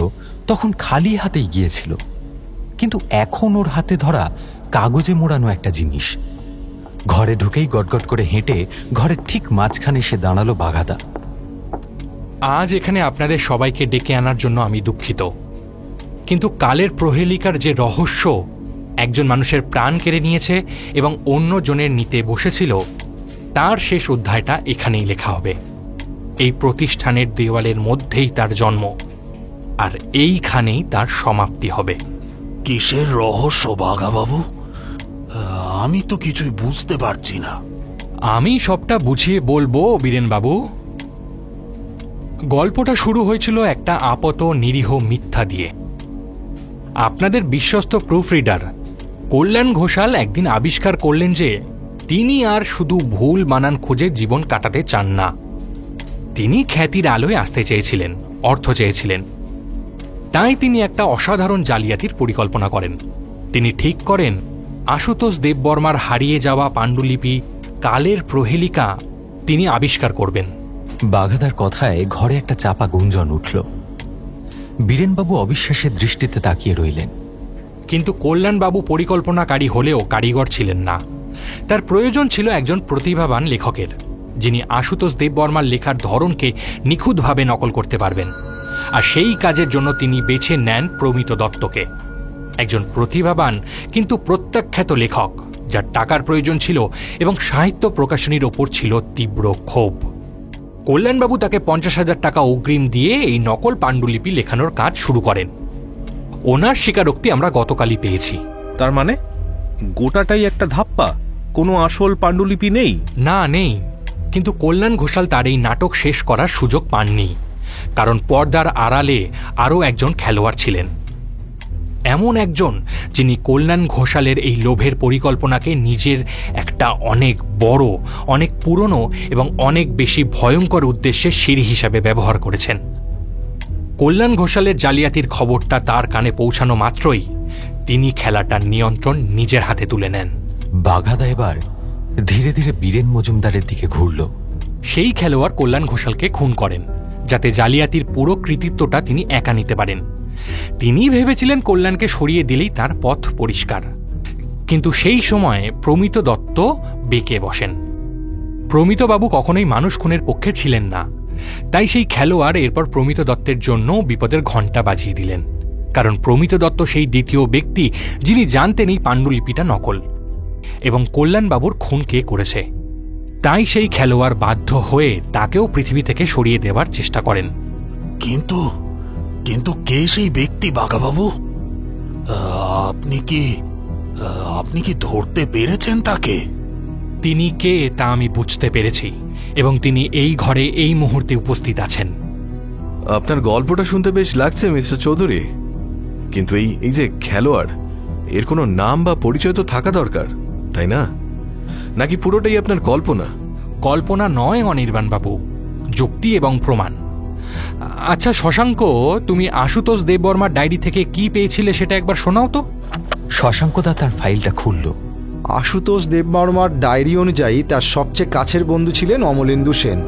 তখন খালি হাতেই গিয়েছিল, কিন্তু এখন ওর হাতে ধরা কাগজে মোড়ানো একটা জিনিস। ঘরে ঢুকেই গটগট করে হেঁটে ঘরের ঠিক মাঝখানে এসে দাঁড়ালো বাঘাদা। আজ এখানে আপনাদের সবাইকে ডেকে আনার জন্য আমি দুঃখিত, কিন্তু কালের প্রহেলিকার যে রহস্য একজন মানুষের প্রাণ কেড়ে নিয়েছে এবং অন্য জনের নিতে বসেছিল, তার শেষ অধ্যায়টা এখানেই লেখা হবে। এই প্রতিষ্ঠানের দেওয়ালের মধ্যেই তার জন্ম, আর এইখানেই তার সমাপ্তি হবে। কিসের রহস্য বাঘাবাবু? আমি তো কিছুই বুঝতে পারছি না। আমি সবটা বুঝিয়ে বলবো বীরেনবাবু। গল্পটা শুরু হয়েছিল একটা আপত নিরীহ মিথ্যা দিয়ে। আপনাদের বিশ্বস্ত প্রুফরিডার কল্যাণ ঘোষাল একদিন আবিষ্কার করলেন যে তিনি আর শুধু ভুল বানান খুঁজে জীবন কাটাতে চান না, তিনি খ্যাতির আলোয় আসতে চেয়েছিলেন, অর্থ চেয়েছিলেন। তাই তিনি একটা অসাধারণ জালিয়াতির পরিকল্পনা করেন। তিনি ঠিক করেন আশুতোষ দেববর্মার হারিয়ে যাওয়া পাণ্ডুলিপি কালের প্রহেলিকা তিনি আবিষ্কার করবেন। বাঘাদার কথায় ঘরে একটা চাপা গুঞ্জন উঠল। বীরেনবাবু অবিশ্বাসের দৃষ্টিতে তাকিয়ে রইলেন। কিন্তু কল্যাণবাবু পরিকল্পনাকারী হলেও কারিগর ছিলেন না। তার প্রয়োজন ছিল একজন প্রতিভাবান লেখকের, যিনি আশুতোষ দেববর্মার লেখার ধরনকে নিখুঁতভাবে নকল করতে পারবেন। আর সেই কাজের জন্য তিনি বেছে নেন প্রমিত দত্তকে, একজন প্রতিভাবান কিন্তু প্রত্যাখ্যাত লেখক, যার টাকার প্রয়োজন ছিল এবং সাহিত্য প্রকাশনীর ওপর ছিল তীব্র ক্ষোভ। কল্যাণবাবু তাকে 50,000 টাকা অগ্রিম দিয়ে এই নকল পাণ্ডুলিপি লেখানোর কাজ শুরু করেন। ওনার স্বীকারোক্তি আমরা গতকালই পেয়েছি। তার মানে গোটাটাই একটা ধাপ্পা, কোনো আসল পাণ্ডুলিপি নেই? না, নেই। কিন্তু কল্যাণ ঘোষাল তার এই নাটক শেষ করার সুযোগ পাননি, কারণ পর্দার আড়ালে আরও একজন খেলোয়াড় ছিলেন। এমন একজন যিনি কল্যাণ ঘোষালের এই লোভের পরিকল্পনাকে নিজের একটা অনেক বড়, অনেক পুরনো এবং অনেক বেশি ভয়ঙ্কর উদ্দেশ্যে সিঁড়ি হিসাবে ব্যবহার করেছেন। কল্যাণ ঘোষালের জালিয়াতির খবরটা তার কানে পৌঁছানো মাত্রই তিনি খেলাটার নিয়ন্ত্রণ নিজের হাতে তুলে নেন। বাঘাদা এবার ধীরে ধীরে বীরেন মজুমদারের দিকে ঘুরল। সেই খেলোয়াড় কল্যাণ ঘোষালকে খুন করেন, যাতে জালিয়াতির পুরো কৃতিত্বটা তিনি একা নিতে পারেন। তিনি ভেবেছিলেন কল্যাণকে সরিয়ে দিলেই তার পথ পরিষ্কার। কিন্তু সেই সময়ে প্রমিত দত্ত বেঁকে বসেন। প্রমিতবাবু কখনোই মানুষ খুনের পক্ষে ছিলেন না, তাই সেই খেলোয়াড় এরপর প্রমিত দত্তের জন্য বিপদের ঘণ্টা বাজিয়ে দিলেন। কারণ প্রমিত দত্ত সেই দ্বিতীয় ব্যক্তি যিনি জানতেন এই পাণ্ডুলিপিটা নকল এবং কল্যাণবাবুর খুন কে করেছে। তাই সেই খেলোয়াড় বাধ্য হয়ে তাকেও পৃথিবী থেকে সরিয়ে দেওয়ার চেষ্টা করেন। কিন্তু কিন্তু কে সেই ব্যক্তি বাঘাবাবু? আপনি কি ধরতে পেরেছেন তাকে? তিনি কে তা আমি বুঝতে পেরেছি এবং তিনি এই ঘরে এই মুহূর্তে উপস্থিত আছেন। আপনার গল্পটা শুনতে বেশ লাগছে মিস্টার চৌধুরী, কিন্তু এই যে খেলোয়াড়, এর কোনো নাম বা পরিচয় তো থাকা দরকার, তাই না? নাকি পুরোটাই আপনার কল্পনা? কল্পনা নয় অনির্বাণবাবু, যুক্তি এবং প্রমাণ। আচ্ছা শশাঙ্ক, তুমি আশুতোষ দেববর্মার ডায়েরি থেকে কি পেয়েছিলে সেটা একবার শোনাও তো। শশাঙ্কদা তার ফাইলটা খুলল। আশুতোষ দেববর্মার ডায়েরি অনুযায়ী তার সবচেয়ে কাছের বন্ধু ছিলেন অমলেন্দু সেন।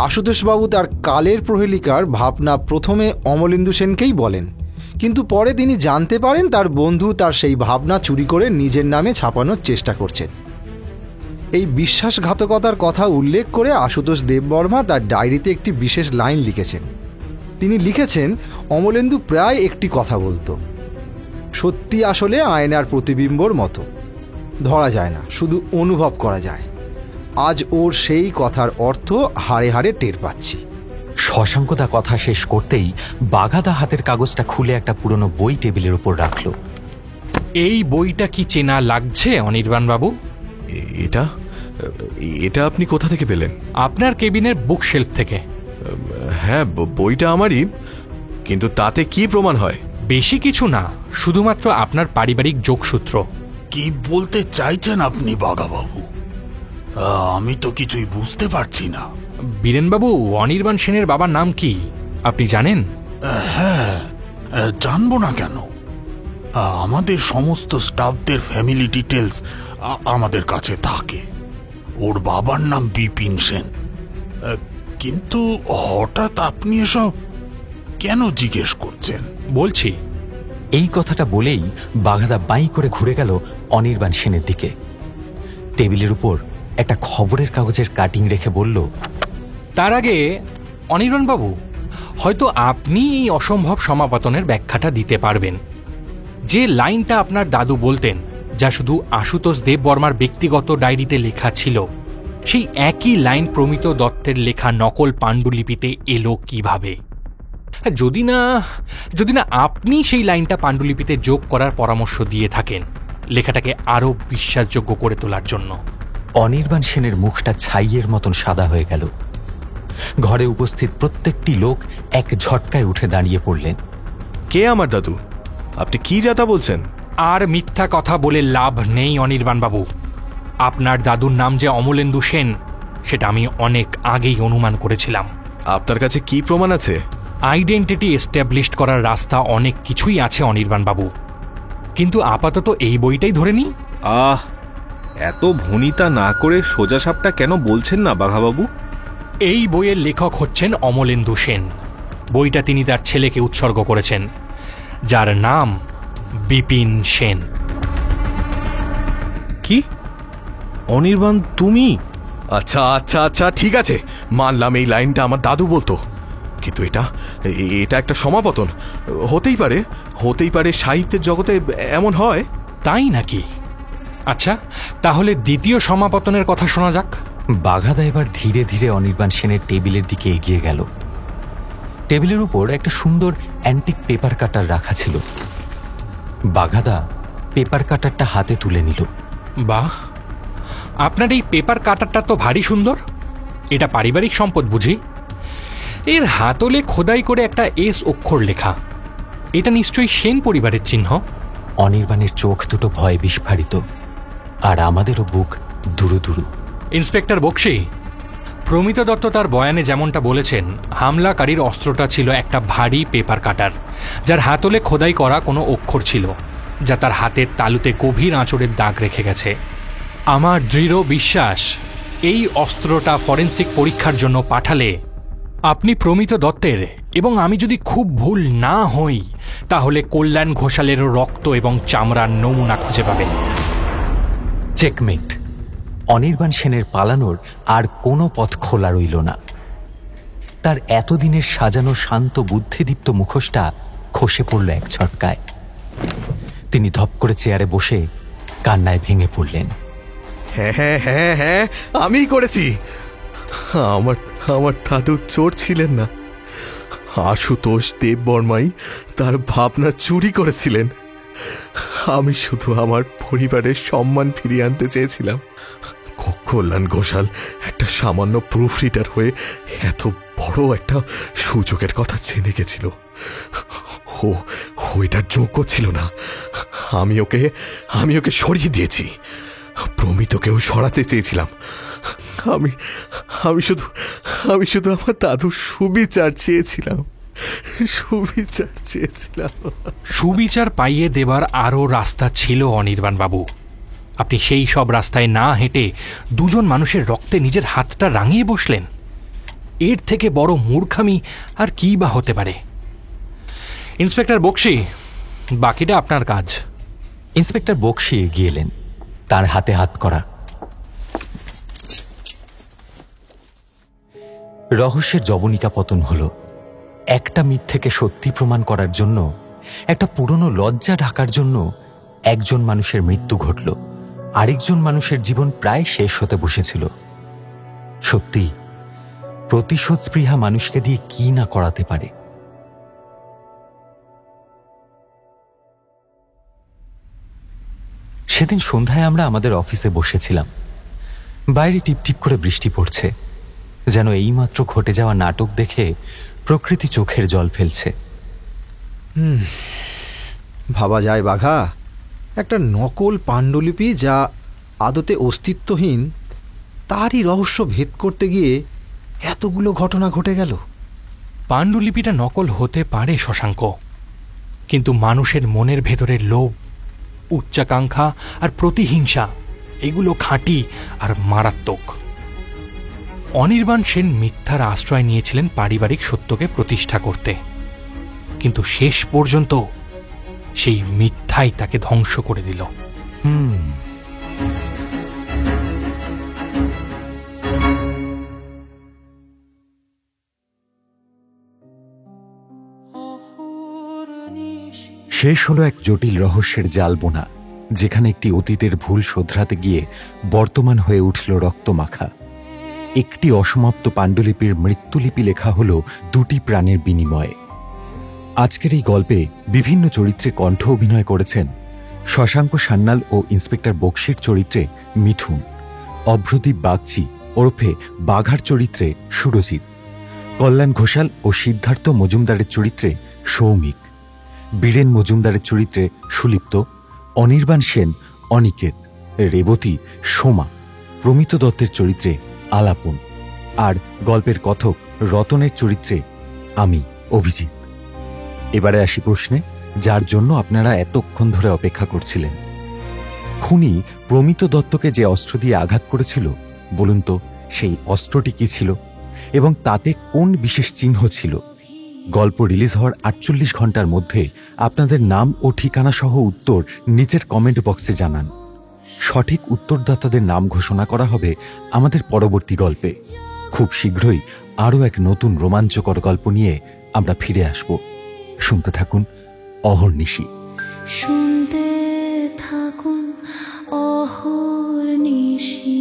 আশুতোষবাবু তার কালের প্রহেলিকার ভাবনা প্রথমে অমলেন্দু সেনকেই বলেন, কিন্তু পরে তিনি জানতে পারেন তার বন্ধু তার সেই ভাবনা চুরি করে নিজের নামে ছাপানোর চেষ্টা করছেন। এই বিশ্বাসঘাতকতার কথা উল্লেখ করে আশুতোষ দেববর্মা তার ডায়েরিতে একটি বিশেষ লাইন লিখেছেন। তিনি লিখেছেন, অমলেন্দু প্রায় একটি কথা বলতো, সত্যি আসলে আয়নার প্রতিবিম্বর মতো, ধরা যায় না, শুধু অনুভব করা যায়। আজ ওর সেই কথার অর্থ হাড়ে হাড়ে টের পাচ্ছি। শশাঙ্কদা কথা শেষ করতেই বাঘাদা হাতের কাগজটা খুলে একটা পুরনো বই টেবিলের উপর রাখল। এই বইটা কি চেনা লাগছে অনির্বাণ বাবু? এটা এটা আপনি কোথা থেকে পেলেন? আপনার কেবিনের বুক শেলফ থেকে। হ্যাঁ, বইটা আমারই, কিন্তু তাতে কি প্রমাণ হয়? বেশি কিছু না, শুধুমাত্র আপনার পারিবারিক যোগসূত্র। কি বলতে চাইছেন আপনি বাঘাবাবু? আমি তো কিছুই বুঝতে পারছি না। বীরেনবাবু, অনির্বাণ সেনের বাবার নাম কি আপনি জানেন? হ্যাঁ, জানবো না কেন? আমাদের সমস্ত স্টাফদের ফ্যামিলি ডিটেলস আমাদের কাছে থাকে। ওর বাবার নাম বিপিন সেন। কিন্তু হঠাৎ আপনি এসব কেন জিজ্ঞেস করছেন? বলছি। এই কথাটা বলেই বাঘাদা বাঁই করে ঘুরে গেল অনির্বাণ সেনের দিকে। টেবিলের উপর একটা খবরের কাগজের কাটিং রেখে বলল, তার আগে অনির্বাণ বাবু, হয়তো আপনি এই অসম্ভব সমাপতনের ব্যাখ্যাটা দিতে পারবেন। যে লাইনটা আপনার দাদু বলতেন, যা শুধু আশুতোষ দেববর্মার ব্যক্তিগত ডায়েরিতে লেখা ছিল, সেই একই লাইন প্রমিত দত্তের লেখা নকল পাণ্ডুলিপিতে এলো কিভাবে? যদি না আপনি সেই লাইনটা পাণ্ডুলিপিতে যোগ করার পরামর্শ দিয়ে থাকেন, লেখাটাকে আরো বিশ্বাসযোগ্য করে তোলার জন্য। অনির্বাণ সেনের মুখটা ছাইয়ের মতন সাদা হয়ে গেল। ঘরে উপস্থিত প্রত্যেকটি লোক এক ঝটকায় উঠে দাঁড়িয়ে পড়লেন। কে আমার দাদু? আপনি কি যাতা বলছেন? আর মিথ্যা কথা বলে লাভ নেই অনির্বাণ বাবু। আপনার দাদুর নাম যে অমলেন্দু সেন, সেটা আমি অনেক আগেই অনুমান করেছিলাম। আপনার কাছে কি প্রমাণ আছে? আইডেন্টিটি এস্টাবলিশড করার রাস্তা অনেক কিছুই আছে অনির্বাণ বাবু, কিন্তু আপাতত এই বইটাই ধরে নি। এত ভনিতা না করে সোজা সাপটা কেন বলছেন না বাঘাবাবু? এই বইয়ের লেখক হচ্ছেন অমলেন্দু সেন। বইটা তিনি তার ছেলেকে উৎসর্গ করেছেন, যার নাম বিপিন সেন। কি? অনির্বাণ তুমি? আচ্ছা আচ্ছা আচ্ছা, ঠিক আছে, মানলাম এই লাইনটা আমার দাদু বলতো, কিন্তু এটা একটা সমাপতন। হতেই পারে সাহিত্যের জগতে এমন হয়। তাই নাকি? আচ্ছা, তাহলে দ্বিতীয় সমাপতনের কথা শোনা যাক। বাঘাদা এবার ধীরে ধীরে অনির্বাণ সেনের টেবিলের দিকে এগিয়ে গেল। টেবিলের উপর একটা সুন্দর অ্যান্টিক পেপার কাটার রাখা ছিল। বাঘাদা পেপার কাটারটা হাতে তুলে নিল। বাহ, আপনার এই পেপার কাটারটা তো ভারী সুন্দর। এটা পারিবারিক সম্পদ বুঝি? এর হাতলে খোদাই করে একটা এস অক্ষর লেখা। এটা নিশ্চয়ই সেন পরিবারের চিহ্ন। অনির্বাণের চোখ দুটো ভয়ে বিস্ফারিত, আর আমাদেরও বুক দুরু দুরু। ইন্সপেক্টর বক্সি, প্রমিত দত্ত তার বয়ানে যেমনটা বলেছেন, হামলাকারীর অস্ত্রটা ছিল একটা ভারী পেপার কাটার, যার হাতলে খোদাই করা কোনো অক্ষর ছিল, যা তার হাতের তালুতে গভীর আঁচড়ের দাগ রেখে গেছে। আমার দৃঢ় বিশ্বাস, এই অস্ত্রটা ফরেন্সিক পরীক্ষার জন্য পাঠালে আপনি প্রমিত দত্তের, এবং আমি যদি খুব ভুল না হই, তাহলে কল্যাণ ঘোষালেরও রক্ত এবং চামড়ার নমুনা খুঁজে পাবেন। চেকমেট। অনির্বাণ সেনের পালানোর আর কোনো পথ খোলা রইল না। তার এতদিনের সাজানো শান্ত বুদ্ধিদীপ্ত মুখোশটা খসে পড়ল এক ঝটকায়। তিনি ধপ করে চেয়ারে বসে কান্নায় ভেঙে পড়লেন। হ্যাঁ হ্যাঁ হ্যাঁ হ্যাঁ, আমিই করেছি। আমার দাদু চোর ছিলেন না, আশুতোষ দেববর্মাই তার ভাবনা চুরি করেছিলেন। আমি শুধু আমার পরিবারের সম্মান ফিরিয়ে আনতে চেয়েছিলাম। কল্যাণ ঘোষাল একটা সামান্য প্রুফ রিডার হয়ে এত বড় একটা সুযোগের কথা জেনে গেছিল। ওইটার যোগ্য ছিল না। আমি ওকে সরিয়ে দিয়েছি। প্রমিতকেও সরাতে চেয়েছিলাম। আমি শুধু আমার দাদুর সুবিচার চেয়েছিলাম। সুবিচার পাইয়ে দেবার আরও রাস্তা ছিল অনির্বাণ বাবু। আপনি সেই সব রাস্তায় না হেঁটে দুজন মানুষের রক্তে নিজের হাতটা রাঙিয়ে বসলেন। এর থেকে বড় মূর্খামি আর কি বা হতে পারে? ইন্সপেক্টর বক্সি, বাকিটা আপনার কাজ। ইন্সপেক্টর বক্সি এগিয়ে এলেন, তার হাতে হাত করা। রহস্যের জবনিকা পতন হল। একটা মিথ্যেকে সত্যি প্রমাণ করার জন্য, একটা পুরনো লজ্জা ঢাকার জন্য একজন মানুষের মৃত্যু ঘটল, আরেকজন মানুষের জীবন প্রায় শেষ হতে বসেছিল। সত্যি প্রতিশোধ স্পৃহা মানুষকে দিয়ে কি না করাতে পারে। সেদিন সন্ধ্যায় আমরা আমাদের অফিসে বসেছিলাম। বাইরে টিপটিপ করে বৃষ্টি পড়ছে, যেন এইমাত্র ঘটে যাওয়া নাটক দেখে প্রকৃতি চোখের জল ফেলছে। ভাবা যায় বাঘা, একটা নকল পাণ্ডুলিপি যা আদতে অস্তিত্বহীন, তারই রহস্য ভেদ করতে গিয়ে এতগুলো ঘটনা ঘটে গেল। পাণ্ডুলিপিটা নকল হতে পারে শশাঙ্ক, কিন্তু মানুষের মনের ভেতরের লোভ, উচ্চাকাঙ্ক্ষা আর প্রতিহিংসা এগুলো খাঁটি আর মারাত্মক। অনির্বাণ সেন মিথ্যার আশ্রয় নিয়েছিলেন পারিবারিক সত্যকে প্রতিষ্ঠা করতে, কিন্তু শেষ পর্যন্ত সেই মিথ্যাই তাকে ধ্বংস করে দিল। শেষ হলো এক জটিল রহস্যের জাল বোনা, যেখানে একটি অতীতের ভুল শোধরাতে গিয়ে বর্তমান হয়ে উঠল রক্তমাখা। একটি অসমাপ্ত পাণ্ডুলিপির মৃত্যুলিপি লেখা হল দুটি প্রাণের বিনিময়ে। আজকের এই গল্পে বিভিন্ন চরিত্রে কণ্ঠ অভিনয় করেছেন শশাঙ্ক সান্যাল ও ইন্সপেক্টর বক্সির চরিত্রে মিঠুন, অভ্রদীপ বাগচি ওরফে বাঘার চরিত্রে সুরজিৎ, কল্যাণ ঘোষাল ও সিদ্ধার্থ মজুমদারের চরিত্রে সৌমিক, বীরেন মজুমদারের চরিত্রে সুলিপ্ত, অনির্বাণ সেন অনিকেত, রেবতী সোমা, প্রমিত দত্তের চরিত্রে আলাপন, আর গল্পের কথক রতনের চরিত্রে আমি অভিজিৎ। এবারে আসি প্রশ্নে, যার জন্য আপনারা এতক্ষণ ধরে অপেক্ষা করছিলেন। খুনি প্রমিত দত্তকে যে অস্ত্র দিয়ে আঘাত করেছিল, বলুন তো সেই অস্ত্রটি কি ছিল এবং তাতে কোন বিশেষ চিহ্ন ছিল? গল্প রিলিজ হওয়ার 48 ঘন্টার মধ্যে আপনাদের নাম ও ঠিকানা সহ উত্তর নিচের কমেন্ট বক্সে জানান। সঠিক উত্তরদাতাদের নাম ঘোষণা করা হবে আমাদের পরবর্তী গল্পে। খুব শীঘ্রই আরও এক নতুন রোমাঞ্চকর গল্প নিয়ে আমরা ফিরে আসব। শুনতে থাকুন অহর্নিশি। শুনতে থাকুন অহর্নিশি।